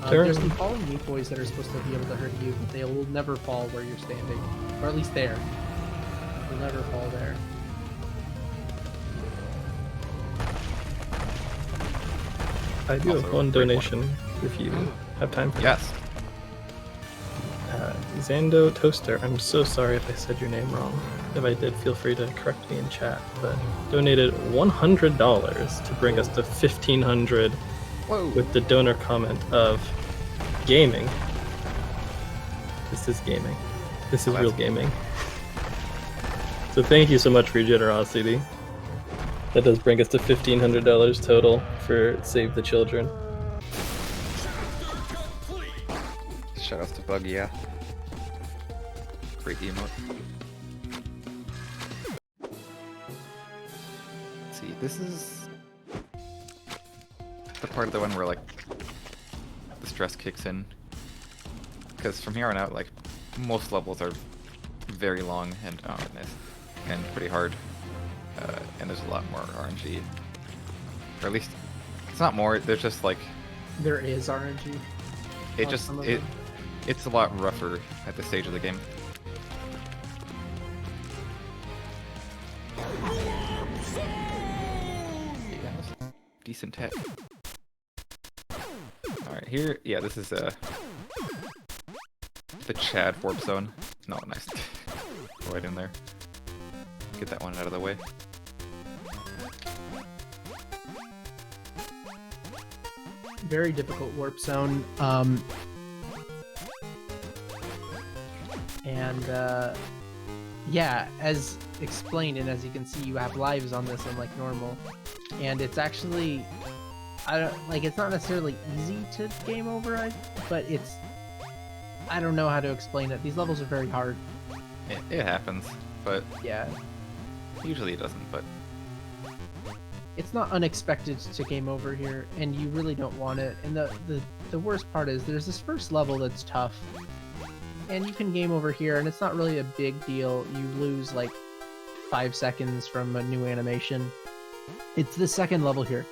There's some falling meat boys that are supposed to be able to hurt you, but they will never fall where you're standing. Or at least there. They'll never fall there. I do Also, have one great donation if you have time for Yes. Zando Toaster. I'm so sorry if I said your name wrong. If I did, feel free to correct me in chat. But donated $100 to bring us to 1,500 Whoa. with the donor comment of gaming. This is gaming. This is Oh, real that's gaming. So thank you so much for your generosity. That does bring us to $1,500 total for Save the Children. Shoutouts to Bug, yeah. Great emote. Let's see, this is the part of the one where like the stress kicks in. Because from here on out, like most levels are very long and and pretty hard. And there's a lot more RNG. Or at least it's not more. There's just like There is RNG. it on just some of it them. it's a lot rougher at this stage of the game. Yeah, that's decent tech. Alright, here, yeah, this is the Chad warp zone. No, nice. Go right in there. Get that one out of the way. Very difficult warp zone. Yeah, as explained, and as you can see, you have lives on this unlike normal, and it's actually, it's not necessarily easy to game over, but I don't know how to explain it. These levels are very hard. It happens, but Yeah, usually it doesn't, but it's not unexpected to game over here, and you really don't want it. And the worst part is there's this first level that's tough, and you can game over here, and it's not really a big deal. You lose like 5 seconds from a new animation. It's the second level here,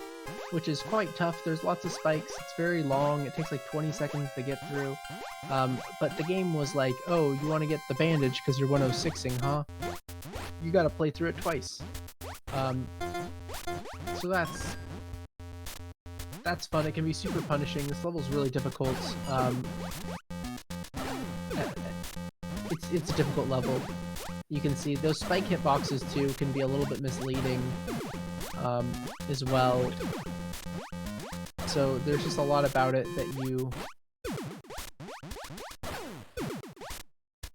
which is quite tough. There's lots of spikes. It's very long. It takes like 20 seconds to get through. But the game was like, oh, you want to get the bandage because you're 106ing, huh? You got to play through it twice. So that's fun. It can be super punishing. This level's really difficult. It's a difficult level. You can see those spike hitboxes too can be a little bit misleading as well. So there's just a lot about it that you...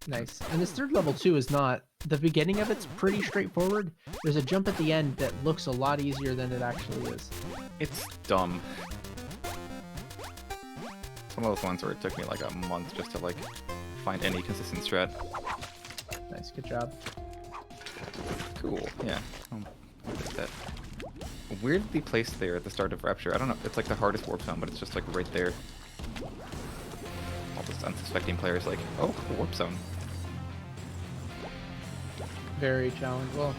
Nice. And this third level too is not... The beginning of it's pretty straightforward. There's a jump at the end that looks a lot easier than it actually is. it's dumb. It's one of those ones where it took me like a month just to like find any consistent strat. Nice, good job. Cool, yeah. Like that. Weirdly placed there at the start of Rapture. I don't know, it's like the hardest warp zone, but it's just like right there. Just unsuspecting players like, oh, warp zone. Very challenging. Well,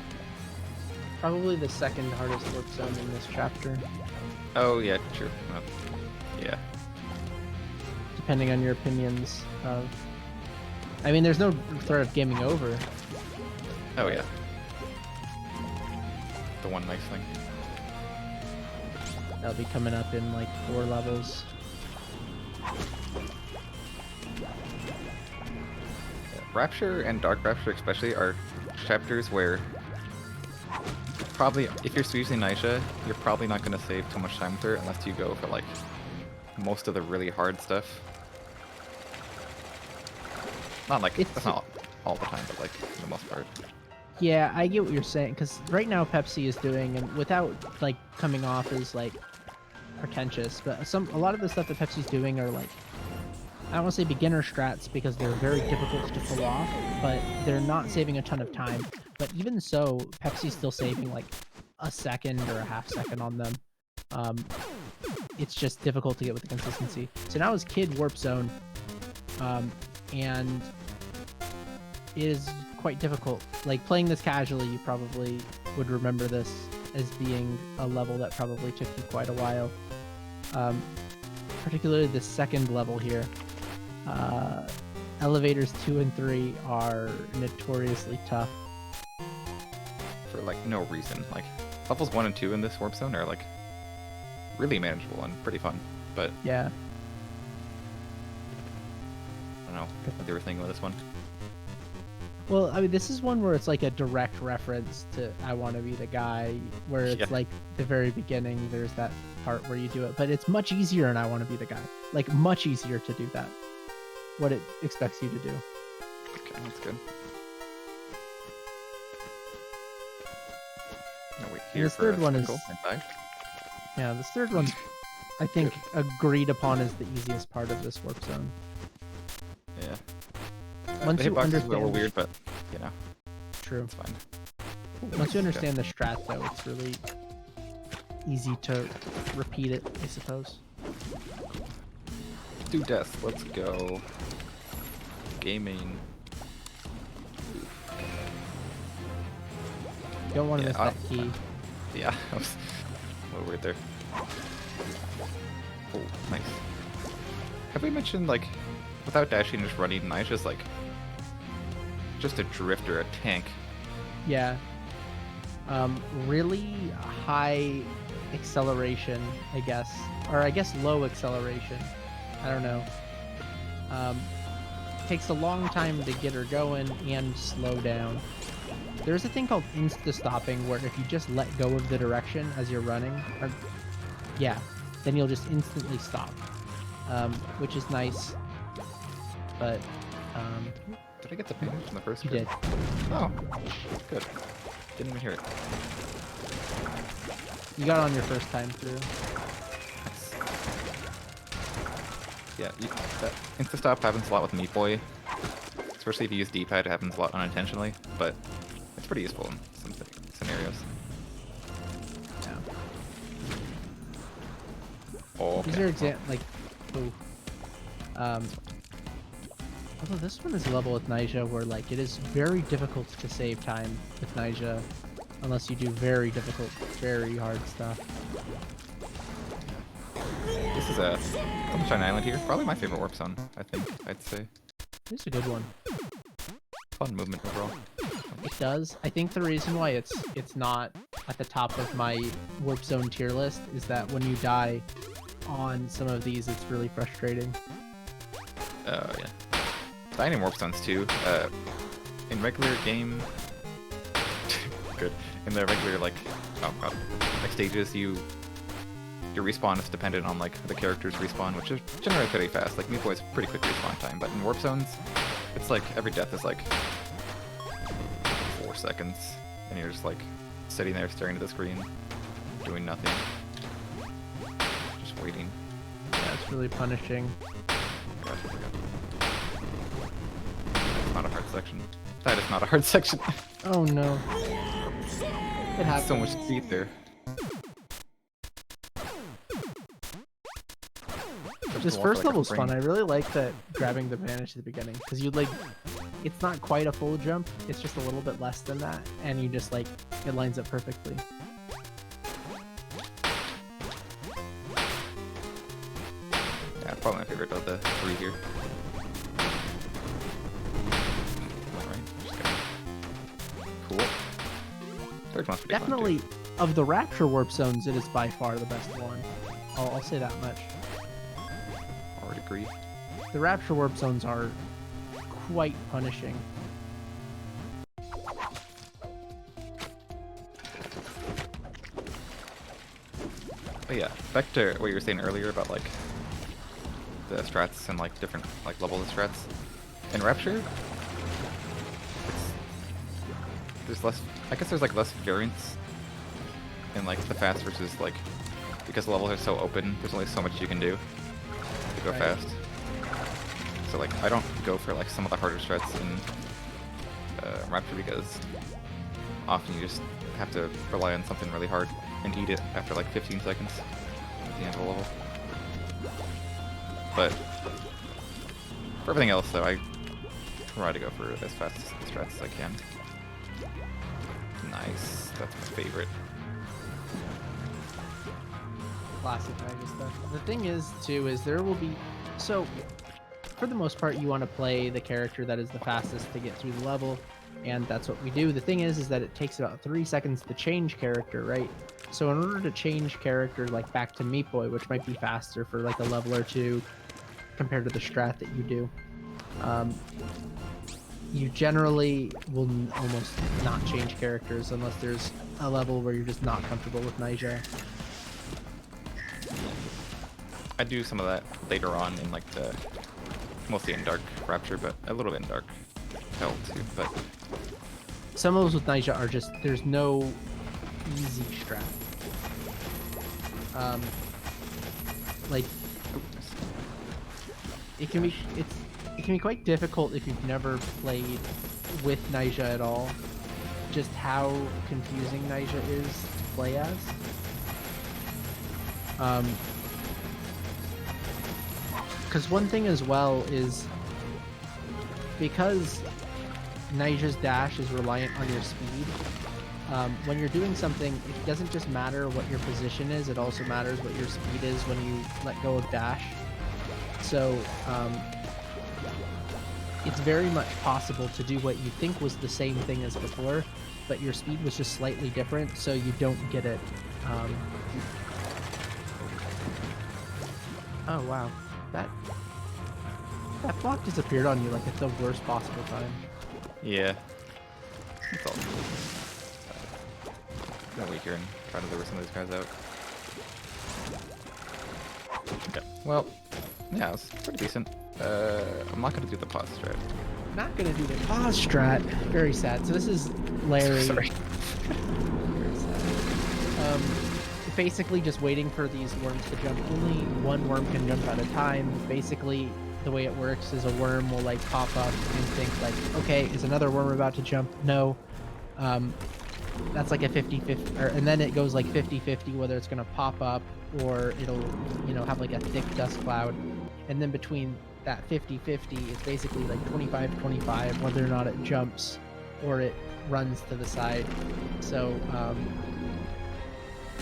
probably the second hardest warp zone in this chapter, Oh yeah, true. Yeah. depending on your opinions of. I mean, there's no threat of gaming over. Oh yeah. The one nice thing. That'll be coming up in like 4 levels. Rapture and Dark Rapture especially are chapters where probably, if you're using Nisha, you're probably not going to save too much time with her unless you go for like most of the really hard stuff. Not like, that's not all the time, but like for the most part. Yeah, I get what you're saying, because right now Pepsi is doing, and without like coming off as like pretentious, but a lot of the stuff that Pepsi's doing are like, I don't want to say beginner strats because they're very difficult to pull off, but they're not saving a ton of time. But even so, Pepsi's still saving like a second or a half second on them. It's just difficult to get with the consistency. So now is Kid Warp Zone, and it is quite difficult. Like playing this casually, you probably would remember this as being a level that probably took you quite a while. Particularly the second level here. Elevators 2 and 3 are notoriously tough. For like no reason. Like levels 1 and 2 in this warp zone are like really manageable and pretty fun. But Yeah. I don't know what they were thinking with this one. Well, I mean, this is one where it's like a direct reference to I Want to Be the Guy, where it's Yeah. like the very beginning, there's that part where you do it, but it's much easier in I Want to Be the Guy. Like, much easier to do that. What it expects you to do. Okay, that's good. No, wait, And here this for third a one is- twinkle and bag. Yeah, this third one, I think, agreed upon as the easiest part of this warp zone. Yeah. Once The you hitboxes are a understand little the weird, but you know, True. it's fine. Once you understand the strat, though, it's really easy to repeat it, I suppose. Do death. Let's go. Gaming. You don't want to Yeah, miss that key. Yeah, I was a little weird there. Oh, nice. Have we mentioned, like, without dashing, just running, Nisha's like, just a drifter, a tank. Yeah. Really high acceleration, I guess. Or I guess low acceleration. I don't know. Takes a long time to get her going and slow down. There's a thing called insta-stopping where if you just let go of the direction as you're running, or, yeah, then you'll just instantly stop. Which is nice. But, Did I get the ping from the first you turn? did. Oh, good. Didn't even hear it. You got it on your first time through. Nice. Yeah, that insta-stop happens a lot with Meat Boy. Especially if you use D-pad, it happens a lot unintentionally, but it's pretty useful in some scenarios. Yeah. Oh, okay. These are like, ooh. Although this one is a level with Nyjah where like it is very difficult to save time with Nyjah unless you do very difficult, very hard stuff. This is a Sunshine Island here. Probably my favorite warp zone, I think, I'd say. It's a good one. Fun movement overall. It does. I think the reason why it's not at the top of my warp zone tier list is that when you die on some of these, it's really frustrating. Oh, yeah. Dying in warp zones too. In regular game, good. In the regular like, oh god, like stages, your respawn is dependent on like the character's respawn, which is generally pretty fast. Like Meat Boy's pretty quick respawn time, but in warp zones, it's like every death is like 4 seconds, and you're just like sitting there staring at the screen, doing nothing, just waiting. Yeah, it's really punishing. God, I forgot. It's not a hard section. That is not a hard section. Oh no. It happens. So much speed there. This Go for, first like, a level's fun. frame. I really like that grabbing the advantage at the beginning because you like, it's not quite a full jump. It's just a little bit less than that, and you just like it lines up perfectly. Yeah, probably my favorite of the 3 here. Alright, just gonna... Cool. Third one's pretty fun, too. Definitely, of the Rapture Warp Zones, it is by far the best one. I'll say that much. I would agree. The Rapture Warp Zones are quite punishing. But yeah, back to what you were saying earlier about like the strats and like different like level of strats. In Rapture, there's less. I guess there's like less variance in like the fast versus like because the levels are so open. There's only so much you can do to go Right. fast. So like I don't go for like some of the harder strats in Rapture because often you just have to rely on something really hard and eat it after like 15 seconds at the end of the level. But for everything else though, I try to go for as fast strats as I can. Nice, that's my favorite. Classic Ninja stuff. The thing is, too, is there will be... So, for the most part, you want to play the character that is the fastest to get through the level, and that's what we do. The thing is that it takes about 3 seconds to change character, right? So in order to change character, like back to Meat Boy, which might be faster for like a level or two compared to the strat that you do, you generally will almost not change characters unless there's a level where you're just not comfortable with Naija. I do some of that later on in like the mostly in Dark Rapture, but a little bit in Dark Hell too. But Some of those with Naija are just, there's no easy strat. Like, it can be quite difficult if you've never played with Naija at all, just how confusing Naija is to play as. Because one thing as well is, because Naija's dash is reliant on your speed, when you're doing something, it doesn't just matter what your position is, it also matters what your speed is when you let go of dash. So, it's very much possible to do what you think was the same thing as before, but your speed was just slightly different, so you don't get it. Oh wow, that block disappeared on you like at the worst possible time. yeah, it's all good. Go weaker and try to lure some of these guys out. Okay, well, yeah, it's pretty decent. I'm not gonna do the pause strat. Not gonna do the pause strat. Very sad. So this is Larry. Sorry. Very sad. Basically just waiting for these worms to jump. Only one worm can jump at a time. Basically, the way it works is a worm will like pop up and think like, okay, is another worm about to jump? No. That's like a 50-50, and then it goes like 50-50 whether it's gonna pop up or it'll, you know, have like a thick dust cloud. And then between that 50-50, it's basically like 25-25 whether or not it jumps or it runs to the side. So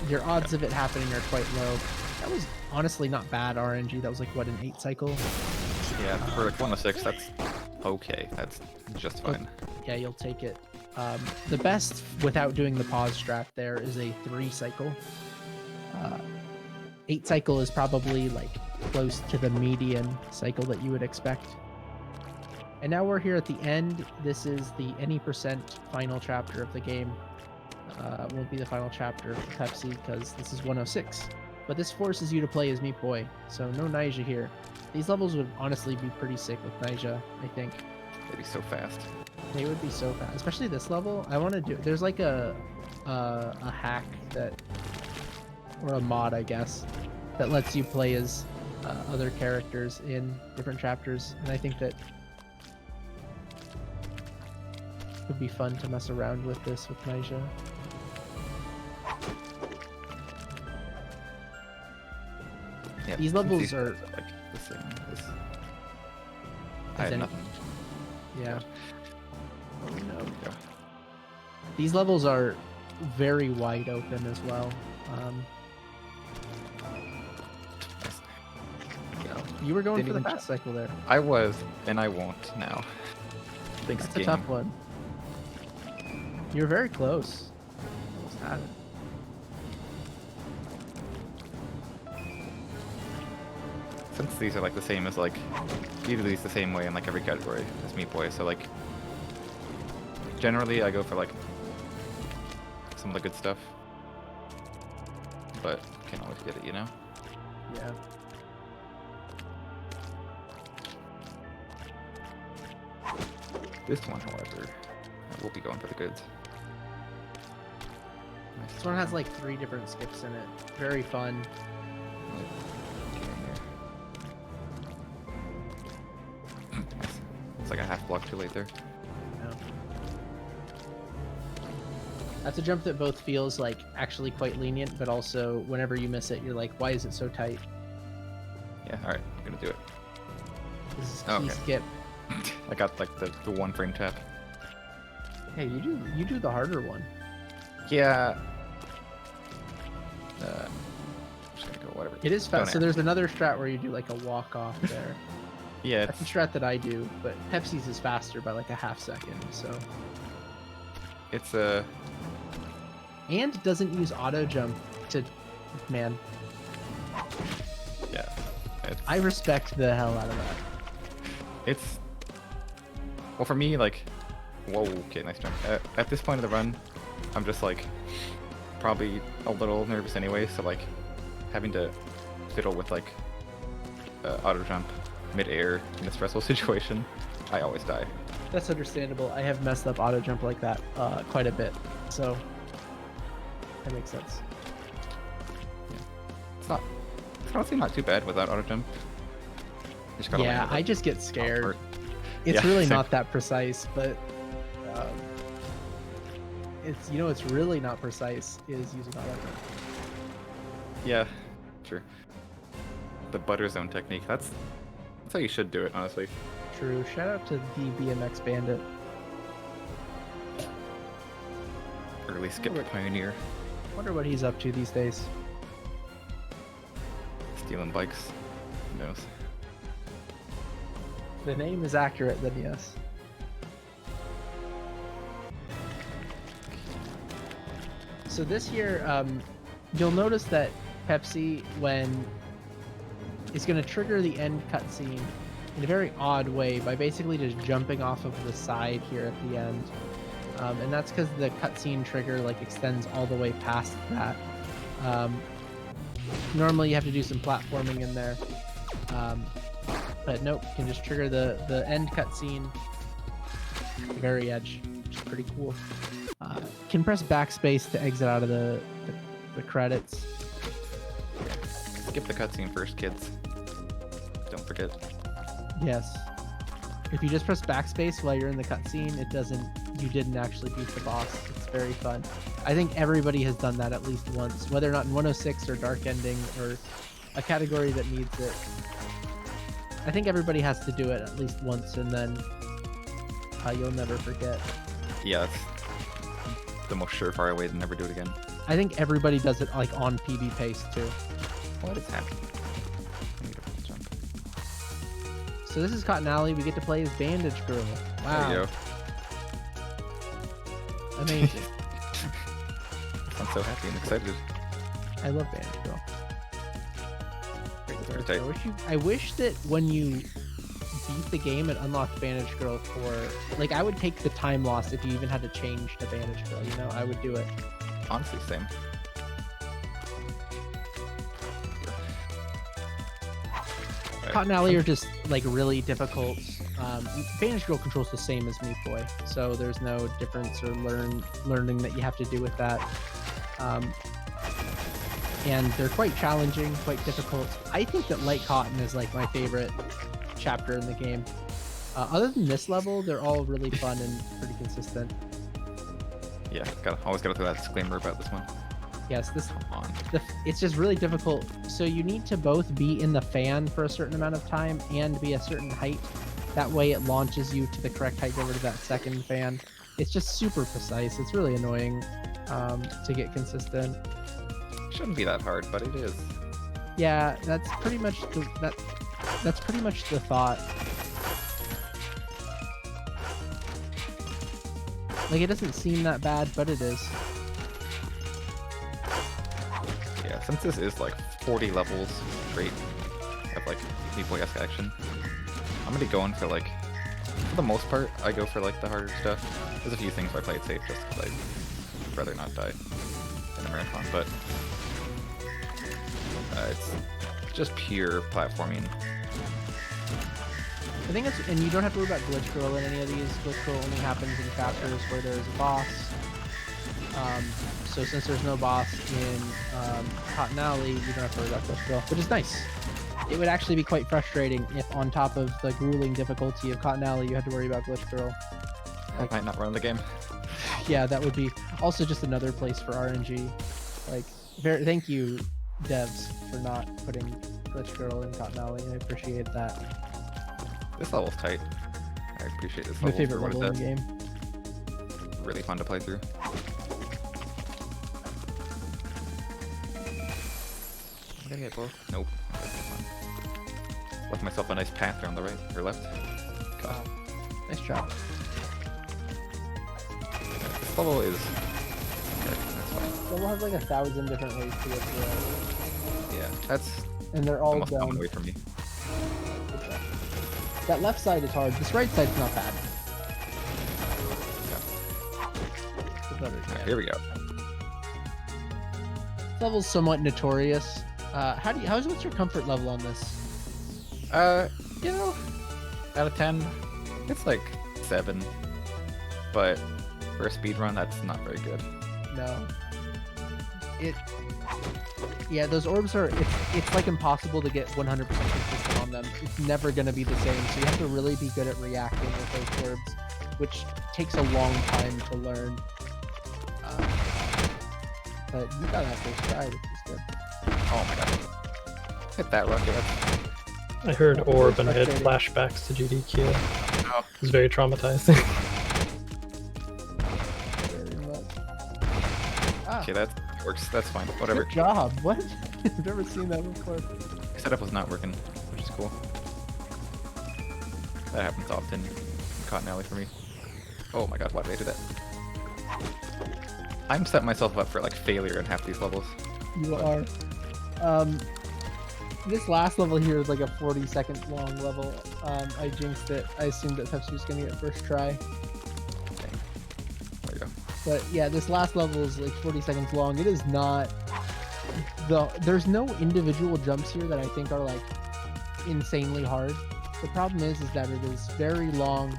your odds of it happening are quite low. That was honestly not bad RNG. That was like what, an 8 cycle? Yeah, for like 1 to 6, that's okay. That's just fine. Yeah, you'll take it. The best without doing the pause strat there is a 3 cycle. 8 cycle is probably like close to the median cycle that you would expect. And now we're here at the end. This is the any percent final chapter of the game. Won't be the final chapter for Pepsi because this is 106. But this forces you to play as Meat Boy, so no Naija here. These levels would honestly be pretty sick with Naija, I think. They'd be so fast. They would be so fast, especially this level. I want to do. There's like a hack that, or a mod, I guess, that lets you play as other characters in different chapters, and I think that it would be fun to mess around with this with Naija. Yeah, These levels are like I had any- nothing. Yeah. Oh no. Yeah. These levels are very wide open as well. You were going Didn't for the even fast cycle there. I was, and I won't now. Thanks, That's a game. tough one. You were very close. Almost had it. Since these are like the same as like, you do these the same way in like every category as Meat Boy, so like, generally I go for like some of the good stuff, but can't always get it, you know? Yeah. This one, however, I will be going for the goods. Nice This one has like 3 different skips in it. Very fun. Nice. It's like a half block too late there. Yeah. That's a jump that both feels like actually quite lenient, but also whenever you miss it, you're like, why is it so tight? Yeah, alright, I'm gonna do it. This is key Okay. skip. I got like the one frame tap. Hey, you do the harder one. Yeah. I'm just gonna go whatever. It is Don't fast. So ask. there's another strat where you do like a walk off there. Yeah, That's it's the strat that I do, but Pepsi's is faster by like a half second. So it's a and it doesn't use auto jump to man. yeah. It's, I respect the hell out of that. It's well for me like whoa, okay, nice jump. At this point of the run, I'm just like probably a little nervous anyway, so like having to fiddle with like auto jump mid-air in a stressful situation, I always die. That's understandable. I have messed up auto jump like that quite a bit, so that makes sense. It's honestly not too bad without auto jump. You just gotta Yeah, land I it. just get scared. It's Yeah, really same. not that precise, but it's it's really not precise is using auto jump. Yeah, sure. The butter zone technique. That's how you should do it, honestly. True. Shout out to the BMX Bandit. Early skip Alright. pioneer, Wonder what he's up to these days. stealing bikes. Who knows? If the name is accurate, then yes. So this year, you'll notice that Pepsi, when is going to trigger the end cutscene in a very odd way by basically just jumping off of the side here at the end, and that's because the cutscene trigger like extends all the way past that. Normally, you have to do some platforming in there, but nope, you can just trigger the end cutscene at the very edge, which is pretty cool. Can press backspace to exit out of the credits. Skip the cutscene first, kids. Don't forget. Yes. If you just press backspace while you're in the cutscene, you didn't actually beat the boss. It's very fun. I think everybody has done that at least once, whether or not in 106 or Dark Ending or a category that needs it. I think everybody has to do it at least once, and then you'll never forget. Yeah, that's the most surefire way to never do it again. I think everybody does it like on PB pace too. What is happening? I need a full jump. So this is Cotton Alley. We get to play as Bandage Girl. Wow. There you go. Amazing. I'm so happy and excited. I love Bandage Girl. Great Pretty character. tight. I wish that when you beat the game and unlocked Bandage Girl for I would take the time loss if you even had to change to Bandage Girl, I would do it. Honestly, same. Cotton Alley are just really difficult. Bandage Girl controls the same as Meat Boy, so there's no difference or learning that you have to do with that. And they're quite challenging, quite difficult. I think that Light Cotton is my favorite chapter in the game. Other than this level, they're all really fun and pretty consistent. Yeah, always gotta throw that disclaimer about this one. Yes, Come on. it's just really difficult. So you need to both be in the fan for a certain amount of time and be a certain height That way it launches you to the correct height over to that second fan. It's just super precise. It's really annoying to get consistent. Shouldn't be that hard, but it is. Yeah, that's pretty much that's pretty much the thought. Like, it doesn't seem that bad, but it is. Yeah, since this is like 40 levels straight of like Meeple-esque action, I'm gonna be going for like, for the most part, I go for like the harder stuff. There's a few things where I play it safe just because I'd rather not die in a marathon, but it's just pure platforming. I think it's, and you don't have to worry about glitch girl in any of these. Glitch girl only happens in chapters where there's a boss. So since there's no boss in Cotton Alley, you don't have to worry about glitch girl, which is nice. It would actually be quite frustrating if on top of the grueling difficulty of Cotton Alley, you had to worry about glitch girl. I might not run the game. Yeah, that would be also just another place for RNG. Like, thank you, devs, for not putting glitch girl in Cotton Alley. I appreciate that. This level's tight. I appreciate this My level. favorite for what level in it the game. does. Really fun to play through. I'm gonna get both. Nope. Okay, fine. Left myself a nice path there on the right or left. God. Nice job. This level is okay, that's fine. Level has like 1,000 different ways to get through it. Yeah, that's And they're the all most common done. way for me. That left side is hard. This right side's not bad. Alright, here we go. This level's somewhat notorious. What's your comfort level on this? You know, out of 10, it's like 7. But for a speed run, that's not very good. No. Yeah, those orbs are, it's like impossible to get 100% consistent on them. It's never going to be the same, so you have to really be good at reacting with those orbs, which takes a long time to learn. But you got that first try, which is good. Oh my god. Hit that rocket. I heard orb and I had flashbacks to GDQ. Oh. It was very traumatizing. Very much. Ah, Okay, that works. That's fine. Whatever. good job. What? I've never seen that before. The setup was not working, which is cool. That happens often in Cotton Alley for me. Oh my god, why did I do that? I'm setting myself up for like failure in half these levels. You are. This last level here is like a 40-second long level. I jinxed it. I assumed that Pepsi was going to get first try. Dang. There you go. But yeah, this last level is like 40 seconds long. It is not... There's no individual jumps here that I think are like insanely hard. The problem is that it is very long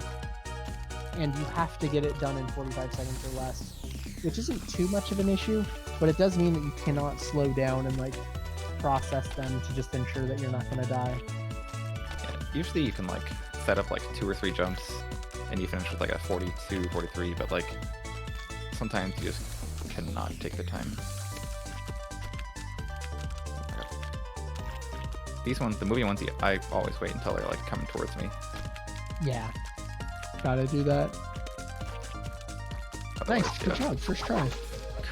and you have to get it done in 45 seconds or less, which isn't too much of an issue, but it does mean that you cannot slow down and like process them to just ensure that you're not going to die. Yeah, usually you can like set up like 2 or 3 jumps and you finish with like a 42, 43, but like sometimes you just cannot take the time. These ones, the moving ones, I always wait until they're like coming towards me. Yeah. Gotta do that. Otherwise, Nice. Good yeah. job. First try.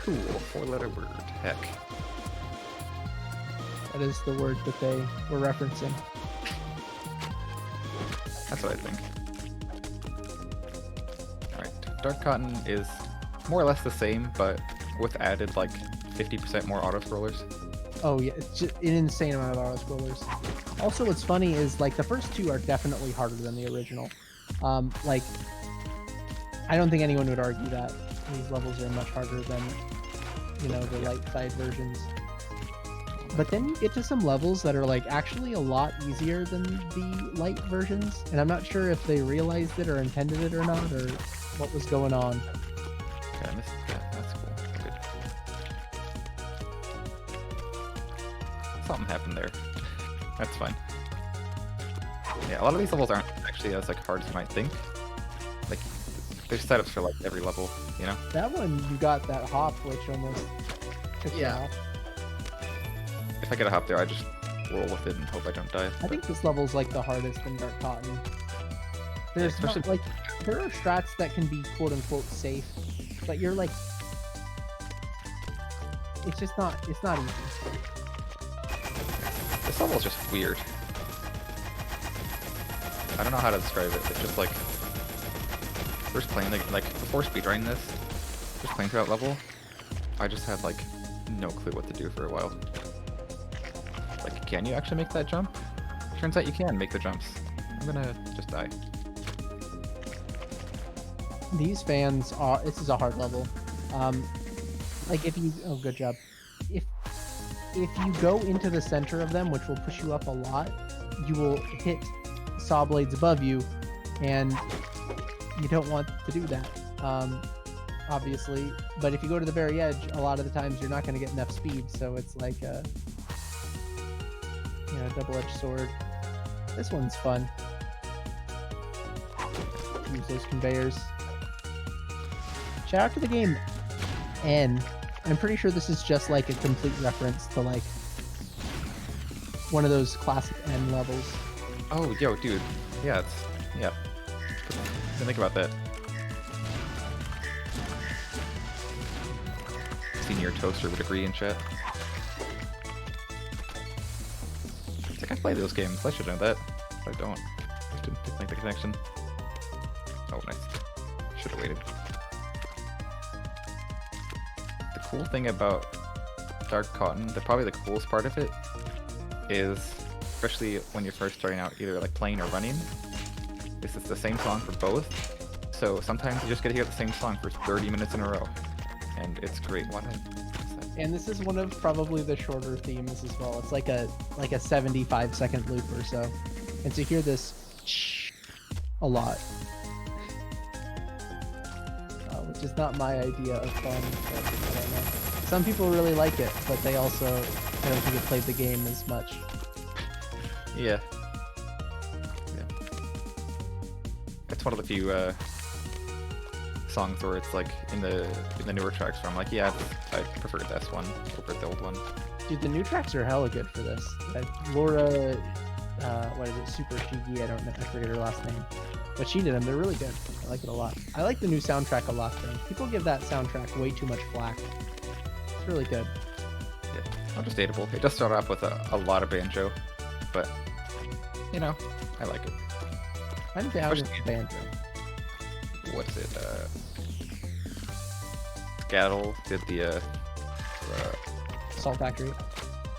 Cool. 4-letter word. Heck. That is the word that they were referencing. That's what I think. Alright. Dark Cotton is more or less the same, but with added like 50% more auto-scrollers. Oh yeah, it's just an insane amount of auto scrollers. Also, what's funny is like the first 2 are definitely harder than the original. Like, I don't think anyone would argue that these levels are much harder than, you know, the light side versions. But then you get to some levels that are like actually a lot easier than the light versions, and I'm not sure if they realized it or intended it or not, or what was going on. Okay, I missed that. That's cool. Good. Something happened there. That's fine. Yeah, a lot of these levels aren't actually as like hard as you might think. Like, there's setups for like every level, you know? That one, you got that hop, which almost took you Yeah. off. If I get a hop there, I just roll with it and hope I don't die. I think this level's like the hardest in Dark Cotton. There's Especially- not, like there are strats that can be quote unquote safe, but you're like it's not easy. This level is just weird. I don't know how to describe it. It's just like first playing like before speedrunning this, just playing through that level, I just had like no clue what to do for a while. Like, can you actually make that jump? Turns out you can make the jumps. I'm gonna just die. These fans are this is a hard level. Like if you good job. If you go into the center of them, which will push you up a lot, you will hit saw blades above you, and you don't want to do that, obviously. But if you go to the very edge, a lot of the times you're not going to get enough speed, so it's like a double-edged sword. This one's fun. Use those conveyors. Shout out to the game N. I'm pretty sure this is just like a complete reference to like one of those classic N levels. Oh, yo, dude. Yeah, yeah. Didn't think about that. Senior toaster would agree in chat. It's like I play those games. I should know that. But I don't. I didn't make the connection. Oh, nice. Should have waited. The cool thing about Dark Cotton, probably the coolest part of it, is especially when you're first starting out, either like playing or running, is it's the same song for both. So sometimes you just get to hear the same song for 30 minutes in a row, and it's great. And this is one of probably the shorter themes as well. It's like a 75-second loop or so, and to hear this a lot, which is not my idea of fun. But I don't know. Some people really like it, but they also I don't think have played the game as much. Yeah. It's one of the few songs where it's like in the newer tracks where I'm like, yeah, I prefer this one over the old one. Dude, the new tracks are hella good for this. Laura, what is it, Super Shigi? I don't know, I forget her last name, but she did them. They're really good. I like it a lot. I like the new soundtrack a lot though. People give that soundtrack way too much flack. It's really good. Yeah, understandable. It does start off with a lot of banjo, but you know, I like it. I'm down with banjo. What is it? Scattle did the Salt Factory.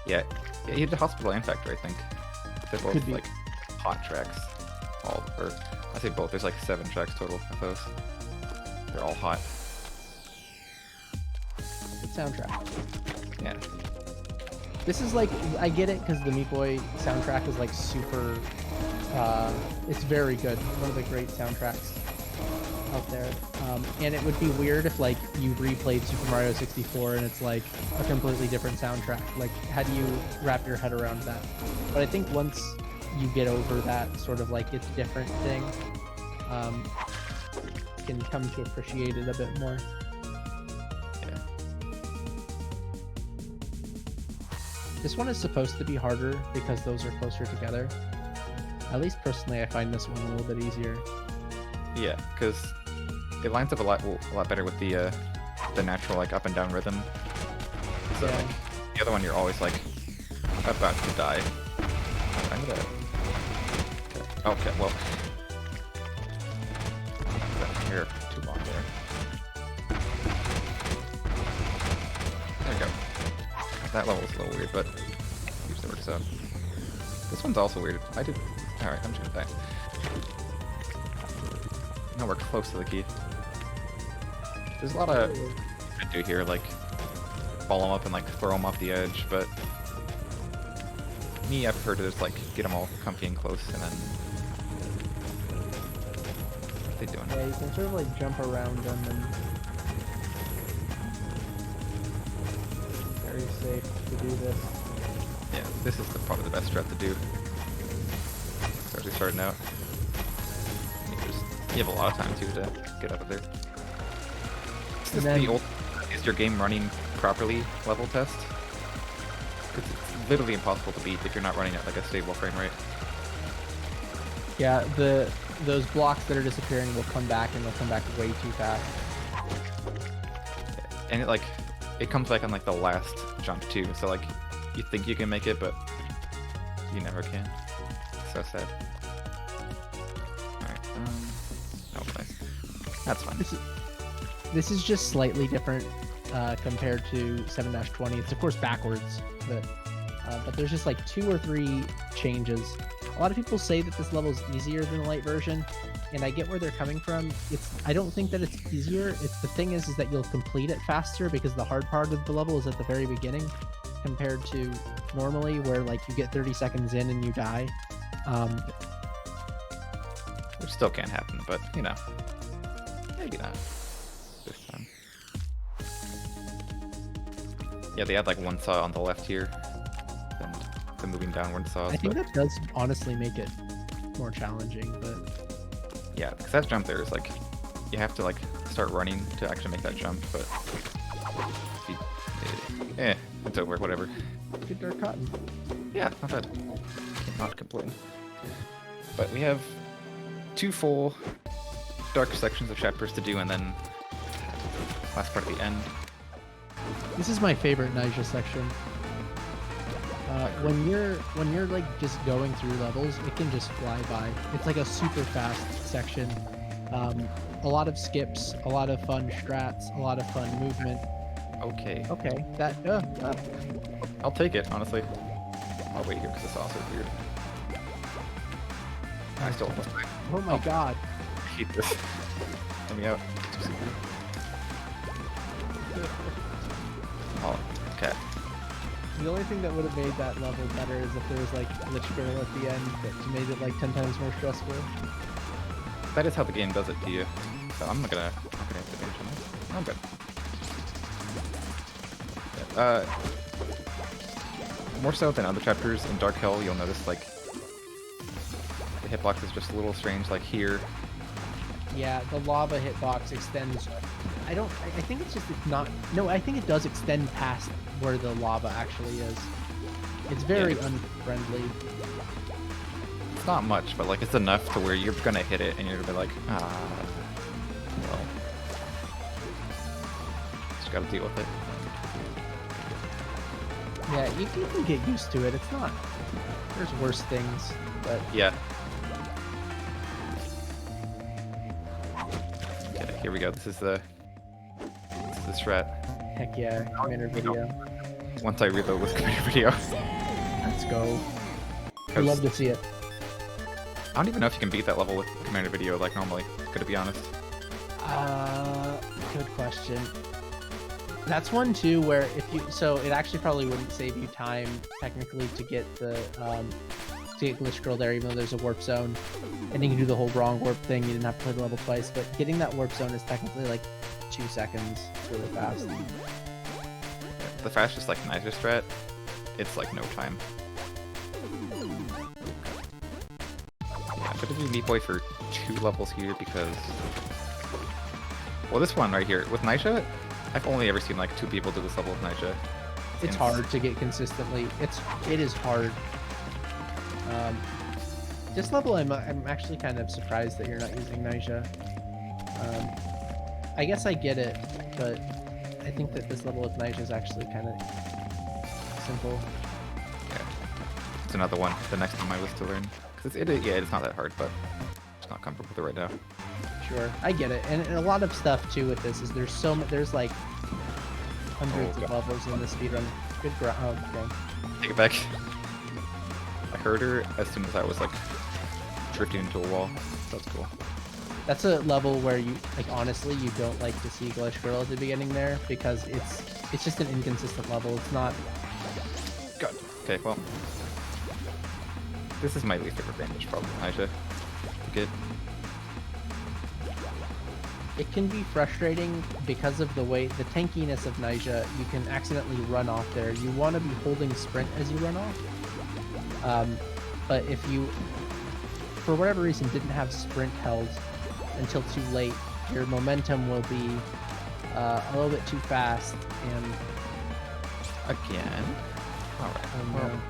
yeah, he did the Hospital and Factory, I think. They're both Could be. like hot tracks. Or I say both. There's like 7 tracks total of those. They're all hot. Good soundtrack. Yeah. This is like, I get it because the Meat Boy soundtrack is like super, it's very good. One of the great soundtracks out there. And it would be weird if like you replayed Super Mario 64 and it's like a completely different soundtrack. Like, how do you wrap your head around that? But I think once you get over that sort of like it's different thing, you can come to appreciate it a bit more. Yeah. This one is supposed to be harder because those are closer together. At least personally, I find this one a little bit easier. Yeah, because it lines up a lot better with the natural like up and down rhythm. So Yeah. like the other one, you're always like about to die. I'm gonna. Okay, well. Here, too long there. There we go. That level's a little weird, but usually works out. This one's also weird. Alright, I'm just gonna die. Now we're close to the key. There's a lot of I do here, like follow them up and like throw them off the edge, but me, I prefer to just like get them all comfy and close, and then what are they doing? Yeah, you can sort of like jump around them and very safe to do this. Yeah, this is probably the best strat to do. Especially starting out. You have a lot of time too to get up there. Is this then- the old? Is your game running properly level test? It's literally impossible to beat if you're not running at like a stable frame rate. Yeah, those blocks that are disappearing will come back, and they'll come back way too fast. And it comes back on like the last jump too. So like you think you can make it, but you never can. So sad. All right. Oh, nice. That's fine. This is just slightly different compared to 7-20. It's of course backwards, but there's just like 2 or 3 changes. A lot of people say that this level is easier than the light version, and I get where they're coming from. I don't think that it's easier. The thing is that you'll complete it faster because the hard part of the level is at the very beginning, compared to normally where like you get 30 seconds in and you die. Which still can't happen, but you know, maybe not this time. Yeah, they had like one saw on the left here, and the moving downward saws. I think that does honestly make it more challenging, but yeah, because that jump there is like you have to like start running to actually make that jump, but it's over. Whatever. good dark cotton. Yeah, not bad. Cannot complain. But we have 2 full dark sections of chapters to do, and then last part at the end. This is my favorite Nigel section. When you're like just going through levels, it can just fly by. It's like a super fast section. A lot of skips, a lot of fun strats, a lot of fun movement. Okay. Okay, that I'll take it, honestly. I'll wait here because this also is weird. I still almost died. oh my god. I hate this. Let me out. Oh, okay. The only thing that would have made that level better is if there was like glitch girl at the end that made it like 10 times more stressful. That is how the game does it to you. So I'm not gonna have to mention it. I'm good. More so than other chapters in Dark Hell, you'll notice like the hitbox is just a little strange. Like here, Yeah, the lava hitbox extends. I think it's just not. No, I think it does extend past where the lava actually is. It's very unfriendly. it's not much, but like it's enough to where you're gonna hit it and you're gonna be like, well, just gotta deal with it. Yeah, you can get used to it. It's not. There's worse things, but Yeah. Okay, here we go. This is the strat. heck yeah, commander video. Once I reload with computer video. Let's go. I'd love to see it. I don't even know if you can beat that level with commander video like normally, to be honest. Good question. That's one too where so it actually probably wouldn't save you time technically to get the to get glitch girl there, even though there's a warp zone, and you can do the whole wrong warp thing. You didn't have to play the level twice, but getting that warp zone is technically like 2 seconds. It's really fast. The fastest like Niger strat, it's like no time. Yeah, I'm gonna do Meat Boy for 2 levels here because, well, this one right here with Nisha, I've only ever seen like 2 people do this level with Nisha. It's hard to get consistently. It is hard. This level, I'm actually kind of surprised that you're not using Nisha. I guess I get it, but I think that this level with Nisha is actually kind of simple. Yeah, it's another one. The next one I was to learn because it's not that hard, but I'm just not comfortable with it right now. Sure, I get it, and a lot of stuff too with this is there's like hundreds of levels in the speedrun. Good ground. Oh, okay. Take it back. I heard her as soon as I was like drifting into a wall. That's cool. That's a level where you honestly you don't like to see glitch girl at the beginning there because it's just an inconsistent level. It's not. God. Okay, well, this is my least favorite bandage problem, Nisha. To get. It can be frustrating because of the tankiness of Nisha. You can accidentally run off there. You want to be holding sprint as you run off. But if you, for whatever reason, didn't have sprint held until too late, your momentum will be a little bit too fast. And Again? Alright, well,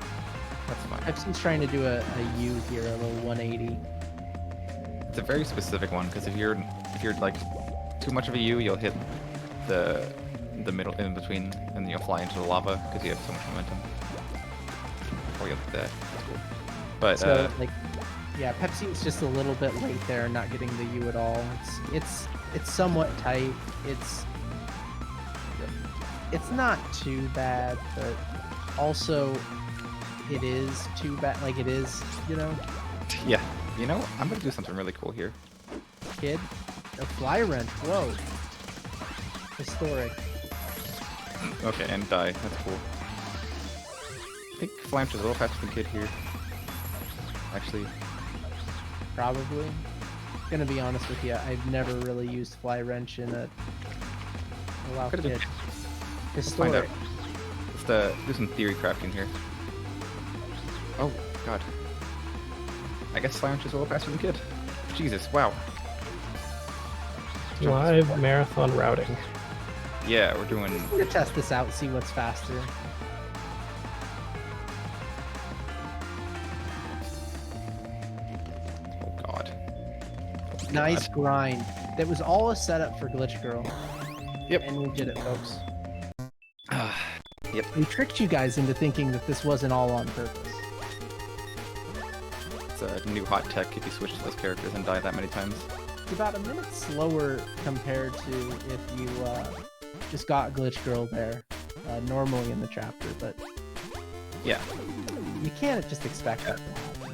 that's fine. Pepsi's trying to do a U here, a little 180. It's a very specific one because if you're like too much of a U, you'll hit the middle in between, and you'll fly into the lava because you have so much momentum. Or you'll hit that. That's cool. But So like, yeah, Pepsi is just a little bit late there, not getting the U at all. It's somewhat tight. It's not too bad, but also it is too bad. Like it is, you know. yeah, you know, I'm gonna do something really cool here. Kid, a fly wrench. Whoa, historic. Okay, and die. That's cool. I think Flamch is a little faster than Kid here. Actually, Probably. Gonna be honest with you, I've never really used fly wrench in a WoW Could've Kid. been- let's find out. Historic. Let's do some theory crafting here. Oh god. I guess Flamch is a little faster than Kid. Jesus, wow. Live marathon routing. Yeah, we're doing. I'm gonna test this out, see what's faster. Oh god. Nice grind. That was all a setup for Glitch Girl. Yep. And we did it, folks. Yep. We tricked you guys into thinking that this wasn't all on purpose. It's a new hot tech if you switch to those characters and die that many times. It's about a minute slower compared to if you just got Glitch Girl there normally in the chapter, but Yeah. you can't just expect that to happen.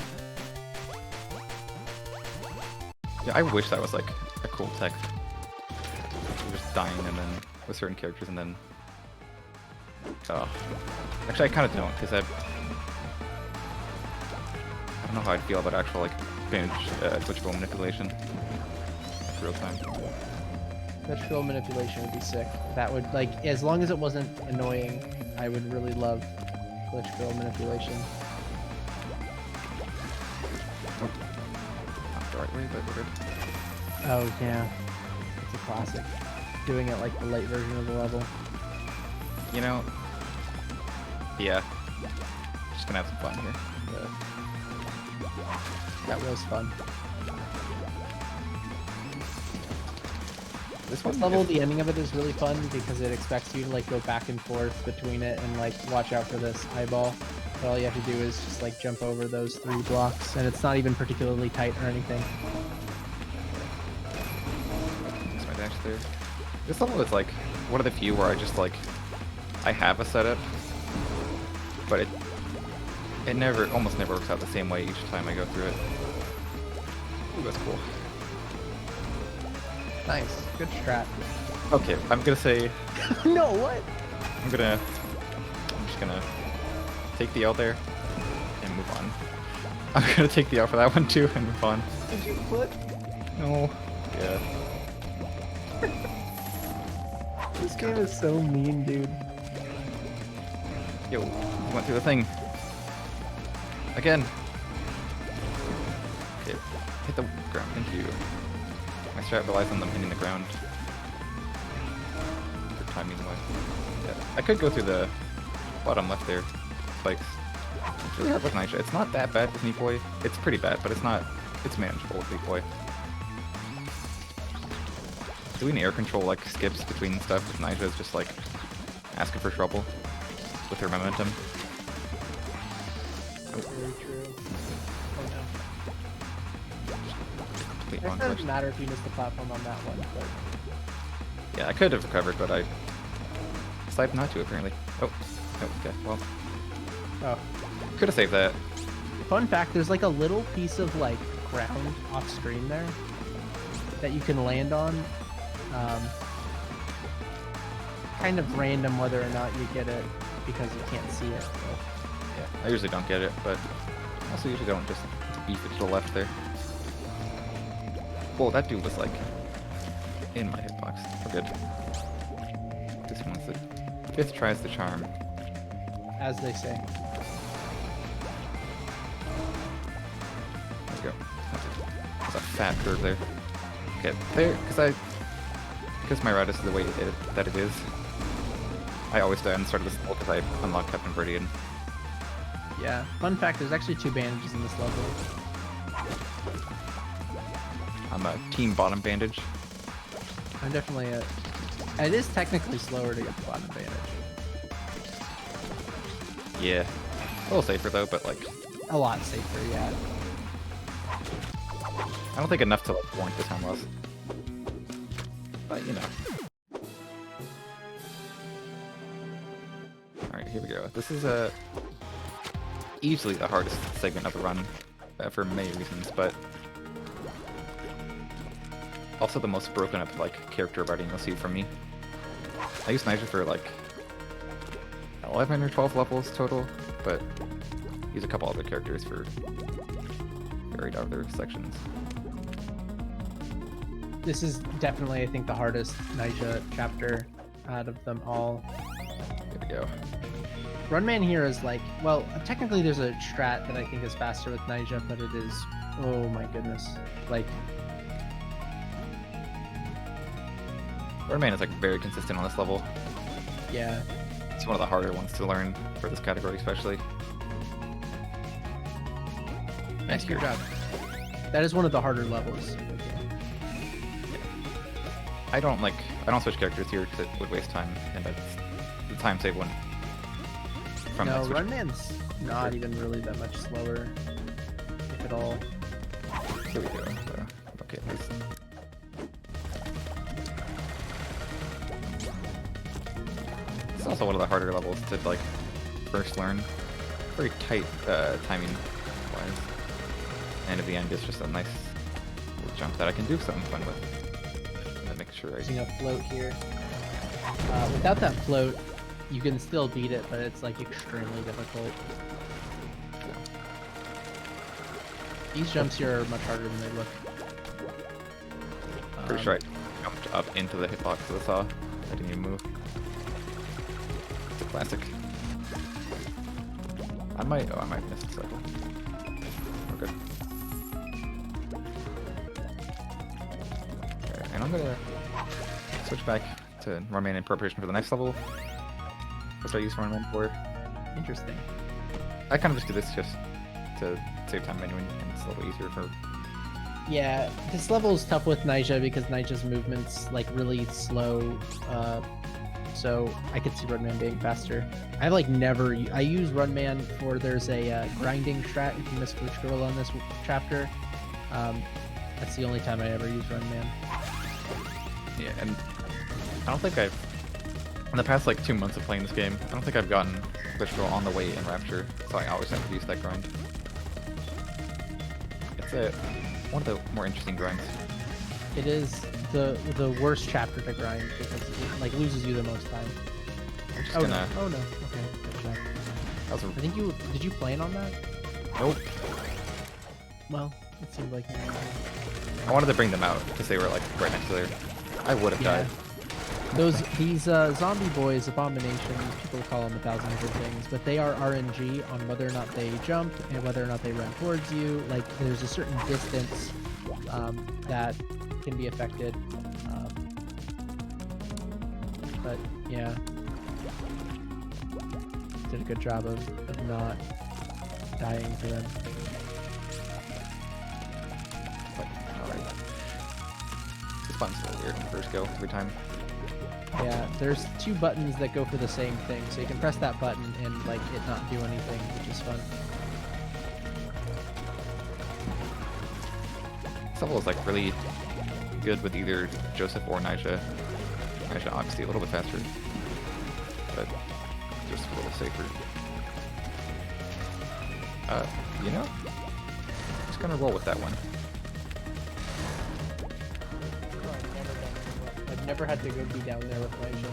Yeah, I wish that was like a cool tech. You're just dying and then with certain characters and then. Oh. Actually, I kind of don't because I don't know how I'd feel about actual like binge Glitch Girl manipulation. Like, real time. Glitch Girl manipulation would be sick. That would, like, as long as it wasn't annoying, I would really love Glitch Girl manipulation. Not the right way, but we're good. Oh, yeah. It's a classic. Doing it like the late version of the level. You know. Yeah. Just gonna have some fun here. That was fun. This This one level, is- the ending of it is really fun because it expects you to like go back and forth between it and like watch out for this eyeball. But all you have to do is just like jump over those 3 blocks, and it's not even particularly tight or anything. That's my dash there. This level is like one of the few where I just like I have a setup, but it almost never works out the same way each time I go through it. Ooh, that's cool. Nice, good strat. Okay, I'm gonna say No, what? I'm just gonna take the L there and move on. I'm gonna take the L for that one too and move on. Did you flip? No. Yeah. This game is so mean, dude. Yo, went through the thing. Again. Okay, hit the ground. Thank you. My strat relies on them hitting the ground. For timing wise. Yeah. I could go through the bottom left there. Spikes. It's really hard with Nitro. It's not that bad with Neat Boy. It's pretty bad, but it's manageable with Neat Boy. Doing air control like skips between stuff with Nitro is just like asking for trouble with her momentum. Very true. Oh Complete no. wrong It doesn't direction. matter if you missed the platform on that one, but Yeah, I could have recovered, but I decided not to apparently. Oh, okay, well, oh. could have saved that. Fun fact, there's like a little piece of like ground off screen there that you can land on. Kind of random whether or not you get it because you can't see it. But Yeah, I usually don't get it, but I also usually don't just beef it to the left there. Whoa, that dude was like in my hitbox. We're good. This one's the 5th tries the charm. as they say. There we go. That's a fat curve there. Okay, there, because my route is the way that it is. I always die on the start of this level because I unlock Captain Viridian. Yeah. Fun fact, there's actually 2 bandages in this level. I'm a team bottom bandage. I'm definitely a. It is technically slower to get the bottom bandage. Yeah. A little safer though, but like A lot safer, yeah. I don't think enough to like warrant the time loss. But you know. Alright, here we go. This is easily the hardest segment of the run for many reasons, but also the most broken up like character writing you'll see from me. I used Nigel for like 11 or 12 levels total, but use a couple other characters for varied other sections. This is definitely, I think, the hardest Nyjah chapter out of them all. Here we go. Runman here is like, well, technically there's a strat that I think is faster with Nyjah, but it is, oh my goodness. Like, Runman is like very consistent on this level. yeah. It's one of the harder ones to learn for this category, especially. Nice, good job. That is one of the harder levels. I don't switch characters here because it would waste time, and that's the time save one. From No, that switch. Runman's not even really that much slower, if at all. Here we go. Okay, nice. It's also one of the harder levels to like first learn. Very tight timing wise, and at the end it's just a nice little jump that I can do something fun with. Make sure I Using a float here. Without that float, you can still beat it, but it's like extremely difficult. These jumps here are much harder than they look. pretty sure I jumped up into the hitbox of the saw. I didn't even move. It's a classic. I might miss a cycle. We're good. Okay, and I'm gonna switch back to Runman in preparation for the next level. That's what I use Runman for. Interesting. I kind of just do this just to save time anyway, and it's a little easier for. Yeah, this level is tough with Nyjah because Nyjah's movement's like really slow. So I could see Runman being faster. I like never. I use Runman for there's a grinding strat if you miss Glitch Girl on this chapter. That's the only time I ever use Runman. Yeah, and I don't think I've in the past like 2 months of playing this game, I don't think I've gotten Glitch Girl on the way in Rapture, so I always have to use that grind. It's one of the more interesting grinds. It is the worst chapter to grind because it like loses you the most time. I'm just Oh gonna. no! Oh no! Okay, good job. That was a, I think did you plan on that? nope. Well, it seemed like I wanted to bring them out because they were like right next to there. I would have died. These zombie boys, abominations, people call them 1,000 different things, but they are RNG on whether or not they jump and whether or not they run towards you. Like there's a certain distance that can be affected. But yeah, did a good job of not dying to them. But alright. This button's a little weird when you first go every time. Yeah, there's 2 buttons that go for the same thing, so you can press that button and like it not do anything, which is fun. This level is like really good with either Joseph or Nyjah. Nyjah obviously a little bit faster, but just a little safer. You know, just gonna roll with that one. I've never had to go be down there with Nyjah.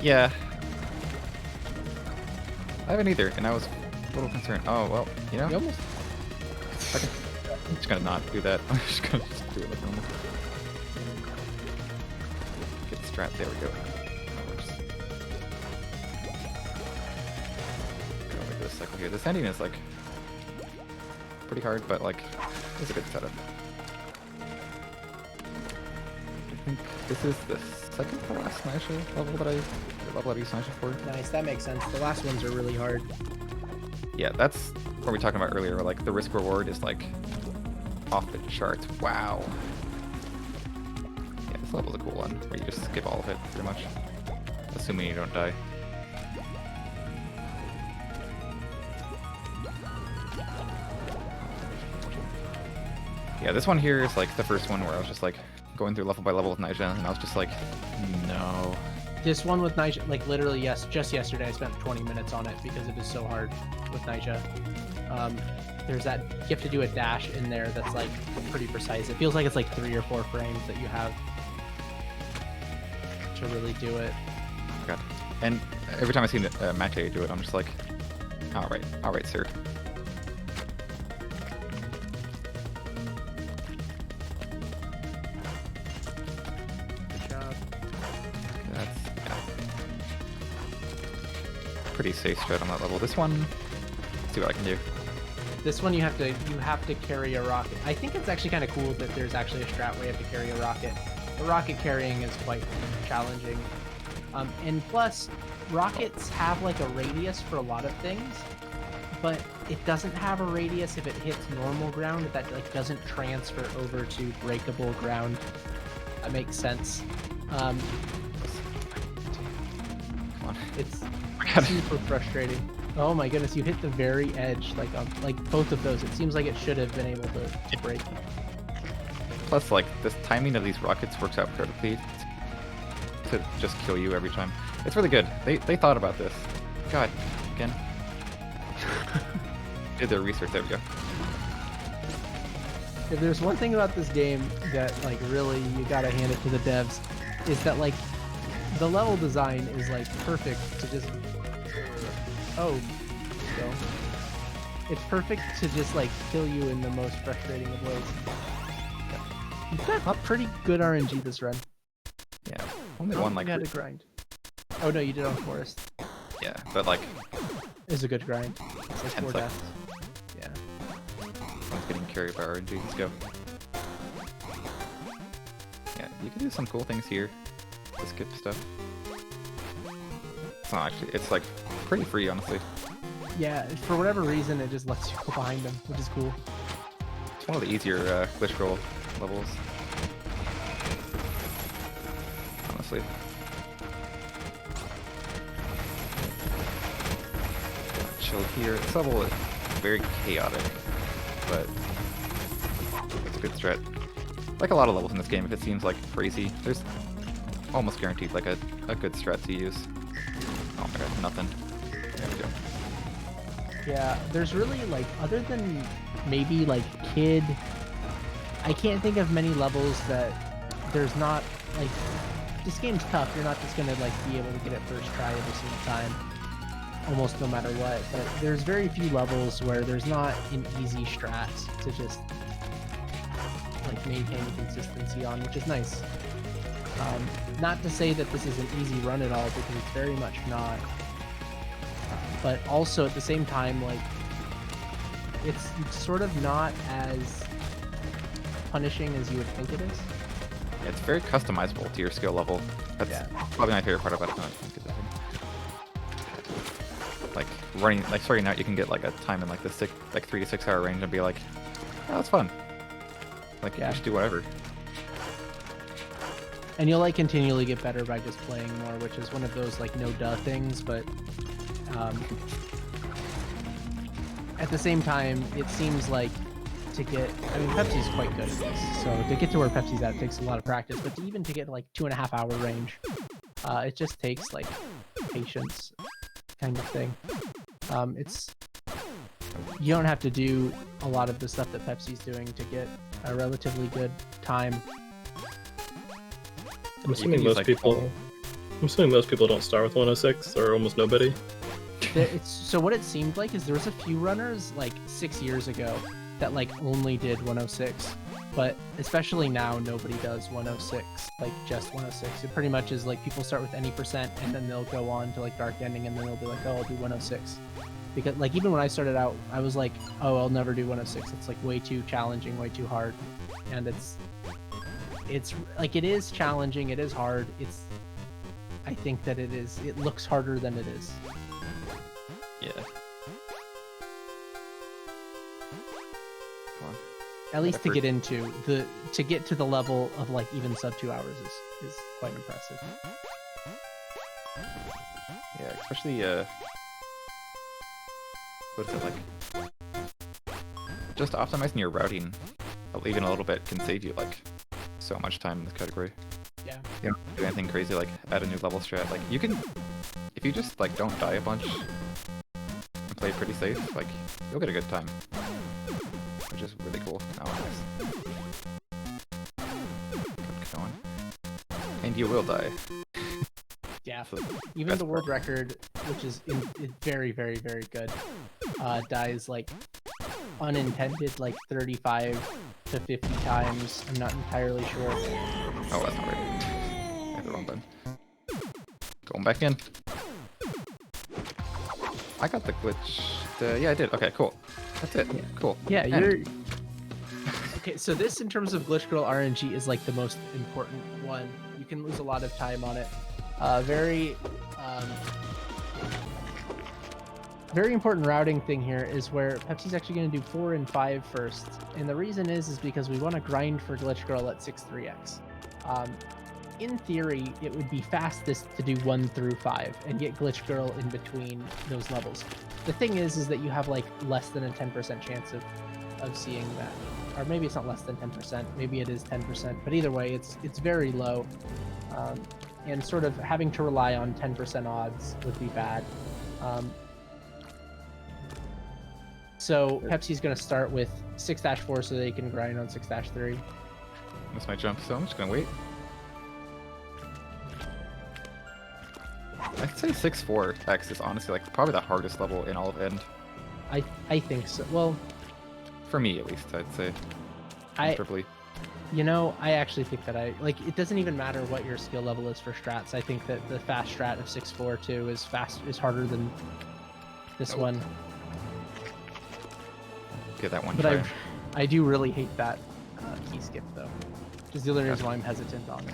Yeah. I haven't either, and I was a little concerned. Oh, well, you know, You almost I'm just gonna not do that. I'm just gonna do it like normal. Get the strat, there we go. That works. Go like this cycle here. This ending is like pretty hard, but like it's a good setup. I think this is the second to last Nyjah level that I used Nyjah for. nice. That makes sense. The last ones are really hard. Yeah, that's what we were talking about earlier. Like the risk reward is like off the charts. Wow. Yeah, this level's a cool one, where you just skip all of it, pretty much. Assuming you don't die. Yeah, this one here is like the first one where I was just like going through level by level with Nyjah, and I was just like, no. This one with Nyjah, like literally, just yesterday I spent 20 minutes on it because it is so hard with Nyjah. There's that, you have to do a dash in there that's like pretty precise. It feels like it's like 3 or 4 frames that you have to really do it. God. And every time I see Mate do it, I'm just like, all right, sir. Good job. That's pretty safe strat on that level. This one, let's see what I can do. This one you have to carry a rocket. I think it's actually kind of cool that there's actually a strat where you have to carry a rocket. The rocket carrying is quite challenging. And plus, rockets have like a radius for a lot of things, but it doesn't have a radius if it hits normal ground that like doesn't transfer over to breakable ground. That makes sense. Come on. It's God. super frustrating. Oh my goodness, you hit the very edge, like both of those. It seems like it should have been able to break. Plus, like, this timing of these rockets works out perfectly to just kill you every time. It's really good. They thought about this. God, again. Did their research. There we go. If there's one thing about this game that like really you gotta hand it to the devs, is that like the level design is like perfect to just so it's perfect to just like kill you in the most frustrating of ways. You've got pretty good RNG this run. Yeah, only one like. You had to grind. Oh no, you did on Forest. Yeah, but like. It's a good grind. It's like 4 deaths. Yeah. One's getting carried by RNG. Let's go. Yeah, you can do some cool things here to skip stuff. It's not actually. It's like pretty free, honestly. Yeah, for whatever reason, it just lets you go behind them, which is cool. It's one of the easier glitch roll levels. Honestly. Chill here. This level is very chaotic, but it's a good strat. Like a lot of levels in this game, if it seems like crazy, there's almost guaranteed like a good strat to use. Oh my god, nothing. There we go. Yeah, there's really like, other than maybe like Kid, I can't think of many levels that there's not like, this game's tough. You're not just gonna like be able to get it first try every single time, almost no matter what. But there's very few levels where there's not an easy strat to just like maintain consistency on, which is nice. Not to say that this is an easy run at all, because it's very much not. But also at the same time, like, it's sort of not as punishing as you would think it is. Yeah, it's very customizable to your skill level. That's probably my favorite part about it. Like running, like starting out, you can get like a time in like the 3 to 6 hour range and be like, oh, that's fun. Like you just do whatever. And you'll like continually get better by just playing more, which is one of those like no duh things, but at the same time, it seems like to get, I mean, Pepsi's quite good at this, so to get to where Pepsi's at, it takes a lot of practice, but to even to get like 2.5 hour range, it just takes like patience kind of thing. You don't have to do a lot of the stuff that Pepsi's doing to get a relatively good time. I'm assuming most people don't start with 106, or almost nobody. So what it seemed like is there was a few runners like 6 years ago that like only did 106, but especially now nobody does 106, like just 106. It pretty much is like people start with any percent and then they'll go on to like dark ending and then they'll be like, oh, I'll do 106. Because like even when I started out, I was like, oh, I'll never do 106. It's like way too challenging, way too hard, and it's like, it is challenging, it is hard. I think that it looks harder than it is. Yeah. Come on. At least to effort. get into to get to the level of like even sub 2 hours is quite impressive. Yeah, especially what's it like? Just optimizing your routing, even a little bit, can save you like so much time in this category. Yeah. You don't do anything crazy like add a new level strat. Like you can, if you just like don't die a bunch and play pretty safe, like you'll get a good time, which is really cool. Oh, nice. Keep going. And you will die. Yeah. So Even best the world record, which is very, very, very good, dies like unintended like 35 to 50 times. I'm not entirely sure. Oh, that's not right. I hit the wrong button. Going back in. I got the glitch. Yeah, I did. Okay, cool. That's it. Yeah. Cool. Yeah, And- you're... Okay, so this in terms of Glitch Girl RNG is like the most important one. You can lose a lot of time on it. Very important routing thing here is where Pepsi's actually going to do 4 and 5 first. And the reason is because we want to grind for Glitch Girl at 6-3x. In theory, it would be fastest to do 1 through 5 and get Glitch Girl in between those levels. The thing is that you have like less than a 10% chance of seeing that. Or maybe it's not less than 10%, maybe it is 10%, but either way, it's very low. And sort of having to rely on 10% odds would be bad. So Pepsi's going to start with 6-4 so they can grind on 6-3. Missed my jump, so I'm just gonna wait. I'd say 6-4x is honestly like probably the hardest level in all of End. I think so. Well, For me, at least, I'd say. I Comfortably. I actually think that it doesn't even matter what your skill level is for strats. I think that the fast strat of 6-4 too is harder than this Nope. one. Get that one But try. I do really hate that key skip though, which is the other reason why I'm hesitant on it.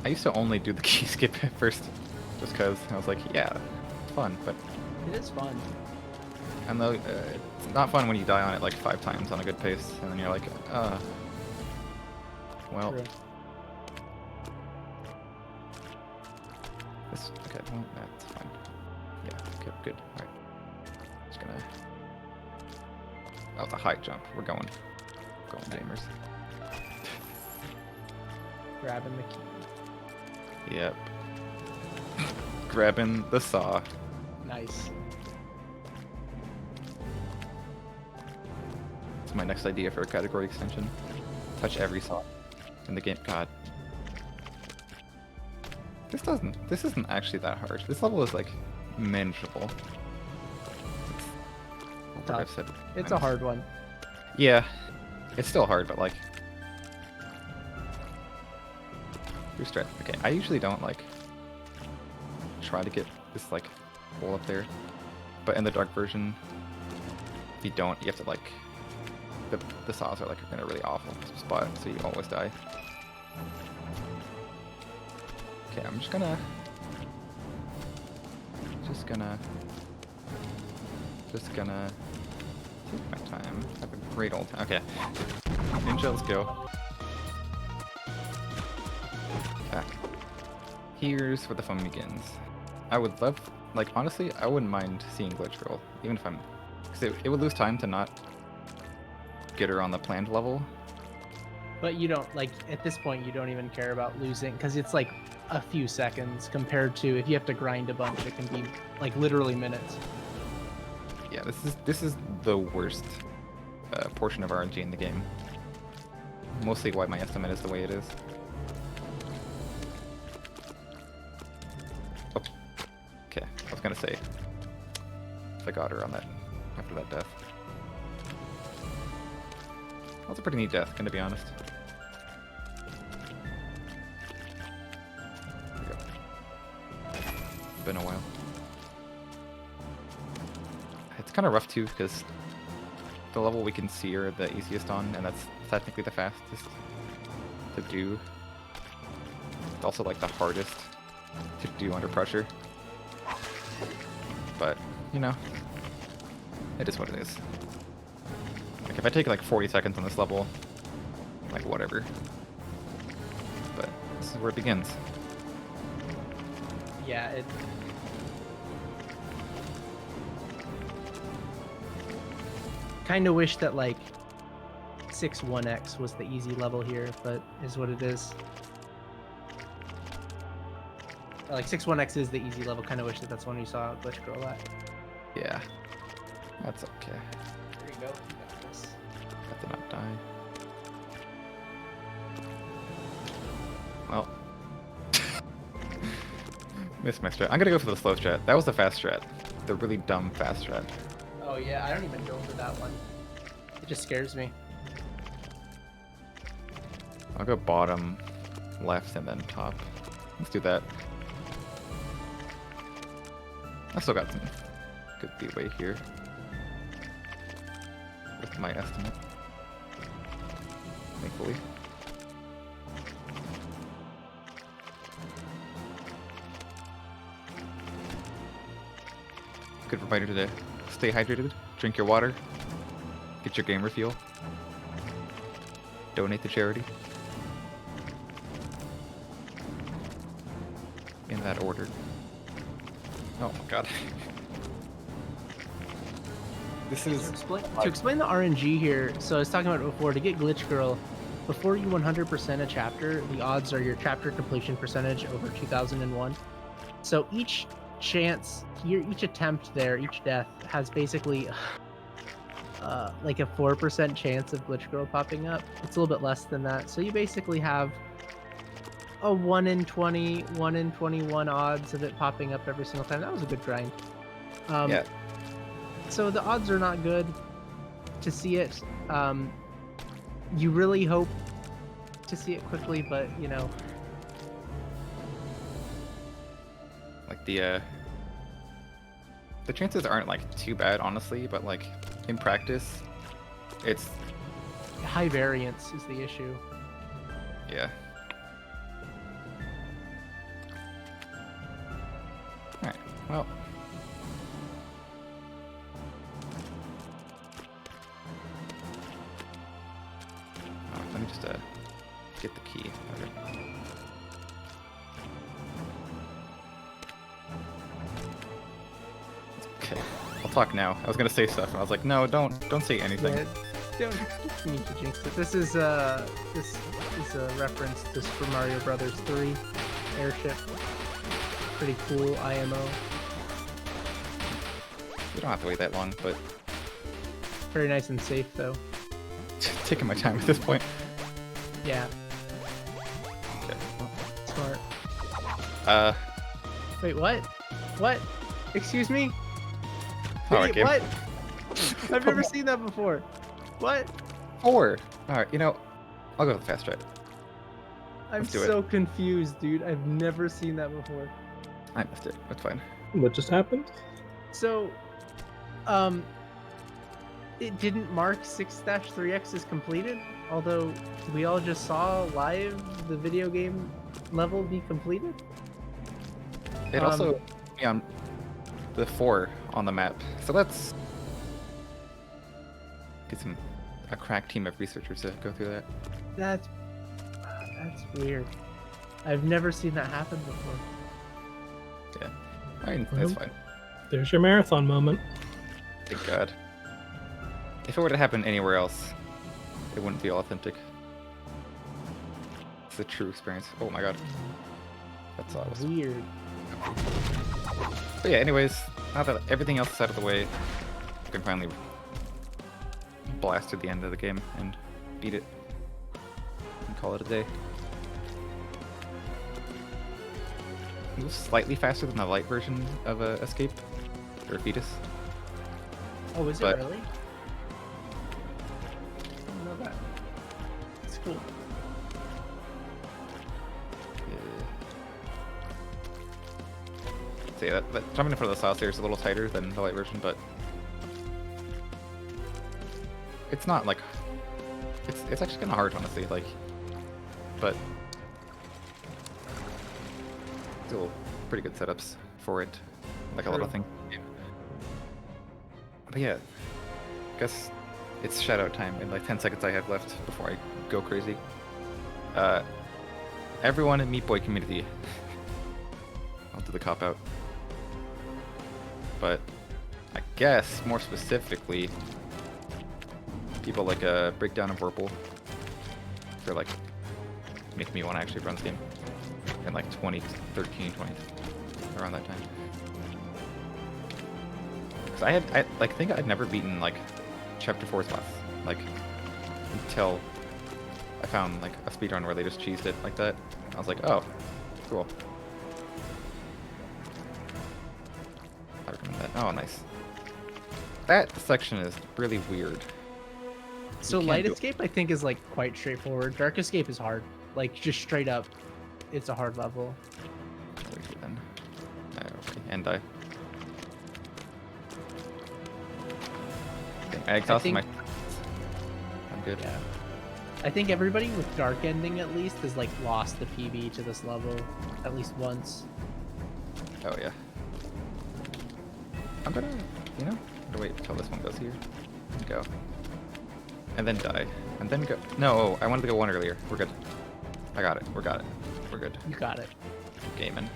I used to only do the key skip at first, just because I was like, yeah, it's fun, but It is fun. and though it's not fun when you die on it like 5 times on a good pace, and then you're like, well, True. this, okay, well, that's fine. Yeah, okay, good. All right, just gonna. Oh, it's a high jump. We're going gamers. Grabbing the key. Yep. Grabbing the saw. Nice. It's my next idea for a category extension. Touch every saw in the game. God. This isn't actually that hard. This level is like manageable. It's what I've said. It's a hard one. Yeah. It's still hard, but like your strat. Okay, I usually don't like try to get this like hole up there. But in the dark version, if you don't, you have to like the saws are like in a really awful spot, so you always die. Okay, I'm just gonna take my time. Have a great old time. Okay. Ninja, let's go. Okay. Here's where the fun begins. I would love, like, honestly, I wouldn't mind seeing Glitch Girl, even if I'm, because it would lose time to not get her on the planned level. But you don't, like, at this point, you don't even care about losing, because it's like a few seconds compared to if you have to grind a bunch, it can be like literally minutes. Yeah, this is the worst portion of RNG in the game. Mostly why my estimate is the way it is. Oh. Okay, I was gonna say if I got her on that after that death. That was a pretty neat death, gonna be honest. There we go. Been a while. It's kind of rough too, because the level we can see her the easiest on, and that's technically the fastest to do. It's also like the hardest to do under pressure. But, you know, it is what it is. Like if I take like 40 seconds on this level, like whatever. But this is where it begins. Yeah, it. Kind of wish that like 6-1x was the easy level here, but is what it is. Like 6-1x is the easy level. Kind of wish that that's one you saw Glitch Girl at. Yeah. That's okay. There you go. You got this. That did not die. Well. Missed my strat. I'm gonna go for the slow strat. That was the fast strat. The really dumb fast strat. Oh yeah, I don't even go for that one. It just scares me. I'll go bottom, left, and then top. Let's do that. I still got some good leeway here with my estimate. Thankfully. Good reminder to stay hydrated, drink your water, get your gamer fuel, donate to charity. In that order. Oh my god. This is... To explain the RNG here, so I was talking about it before, to get Glitch Girl, before you 100% a chapter, the odds are your chapter completion percentage over 2001. So each chance, each attempt there, each death, has basically like a 4% chance of Glitch Girl popping up. It's a little bit less than that. So you basically have a 1 in 20, 1 in 21 odds of it popping up every single time. That was a good grind. Yeah. So the odds are not good to see it. You really hope to see it quickly, but you know. Like the chances aren't like too bad, honestly, but like in practice, it's High variance is the issue. yeah. All right. Well. Let me just get the key. Okay, I'll talk now. I was gonna say stuff, and I was like, no, don't say anything. Yeah, don't need to jinx it. This is a reference to Super Mario Brothers 3 airship. Pretty cool IMO. You don't have to wait that long, but Very nice and safe though. taking my time at this point. Yeah, Okay. smart. Wait, what? What? Excuse me? Alright, Wait, game. what? I've never seen that before. What? 4. Alright, you know, I'll go with the fast strat. I'm Let's do it. so confused, dude. I've never seen that before. I missed it. That's fine. What just happened? So, it didn't mark 6-3x as completed, although we all just saw live the video game level be completed. It also on the 4 on the map, so let's get a crack team of researchers to go through that. That's weird. I've never seen that happen before. Yeah, I mean that's Well, fine. There's your marathon moment. Thank God. If it were to happen anywhere else, it wouldn't feel authentic. It's a true experience. Oh my God, that's awesome. Weird. But yeah, anyways, now that everything else is out of the way, we can finally blast to the end of the game and beat it and call it a day. It was slightly faster than the light version of Escape or Fetus. Oh, is But- it really? I didn't know that. It's cool. So yeah, that jumping in front of the saucer is a little tighter than the light version, but it's not like it's actually kind of hard, honestly. Like, but still pretty good setups for it, like a lot of True. things. But yeah, guess It's shout out time in like 10 seconds I have left before I go crazy. Everyone in Meat Boy community. I'll do the cop out. But I guess more specifically, people like Breakdown of Purple. They're like make me want to actually run this game in like 2013, 20 around that time. Because I think I'd never beaten like Chapter 4's boss like until I found like a speedrun where they just cheesed it like that. I was like, oh, cool. I recommend that. Oh, nice. That section is really weird. So can't Light do- Escape, I think, is like quite straightforward. Dark Escape is hard. Like just straight up, it's a hard level. Wait here then. Okay, and die. Okay, I exhausted my. I'm good. Yeah. I think everybody with Dark Ending at least has like lost the PB to this level at least once. Oh yeah. I'm gonna, I'm gonna wait until this one goes here. And go. And then die. And then go. No, I wanted to go one earlier. We're good. I got it. We got it. We're good. You got it. Gaming.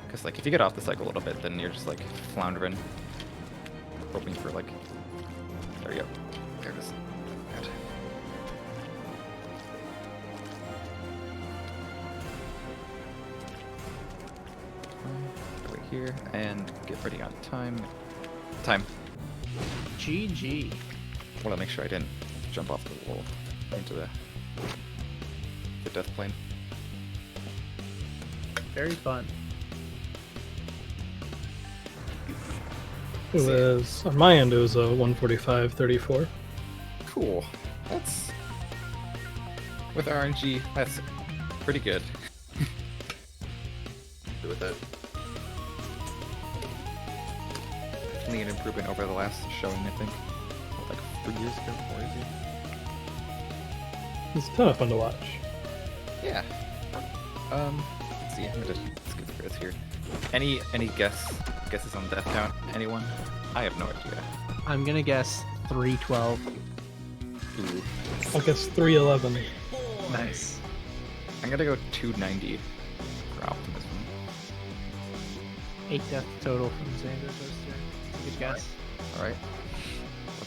Because like if you get off the cycle a little bit, then you're just like floundering, hoping for like. There you go. There it is. Good. Wait here and get ready on time. Time. GG. I want to make sure I didn't jump off the wall into the death plane. Very fun. It was on my end. It was a 145.34. Cool. That's with RNG. That's pretty good. Do with that. Definitely an improvement over the last showing, I think. Like 3 years ago, 4 years ago. It's kind of fun to watch. Yeah. Let's see. I'm gonna skip through this here. Any guesses on death count? Anyone? I have no idea. I'm gonna guess 312. Ooh. I guess 311. Nice. I'm gonna go 290 for optimism. 8 death total from Xander Toaster. Good guess. All right.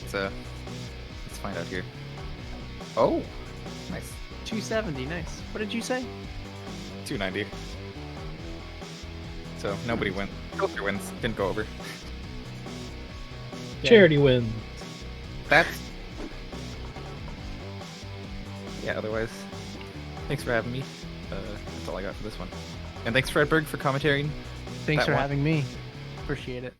Let's find out here. Oh, nice. 270. Nice. What did you say? 290. So nobody went. Filter wins. Didn't go over. Yeah. Charity wins. That's. Yeah. Otherwise, thanks for having me. That's all I got for this one. And thanks Fredberg for commentating. Thanks that for one. having me. Appreciate it.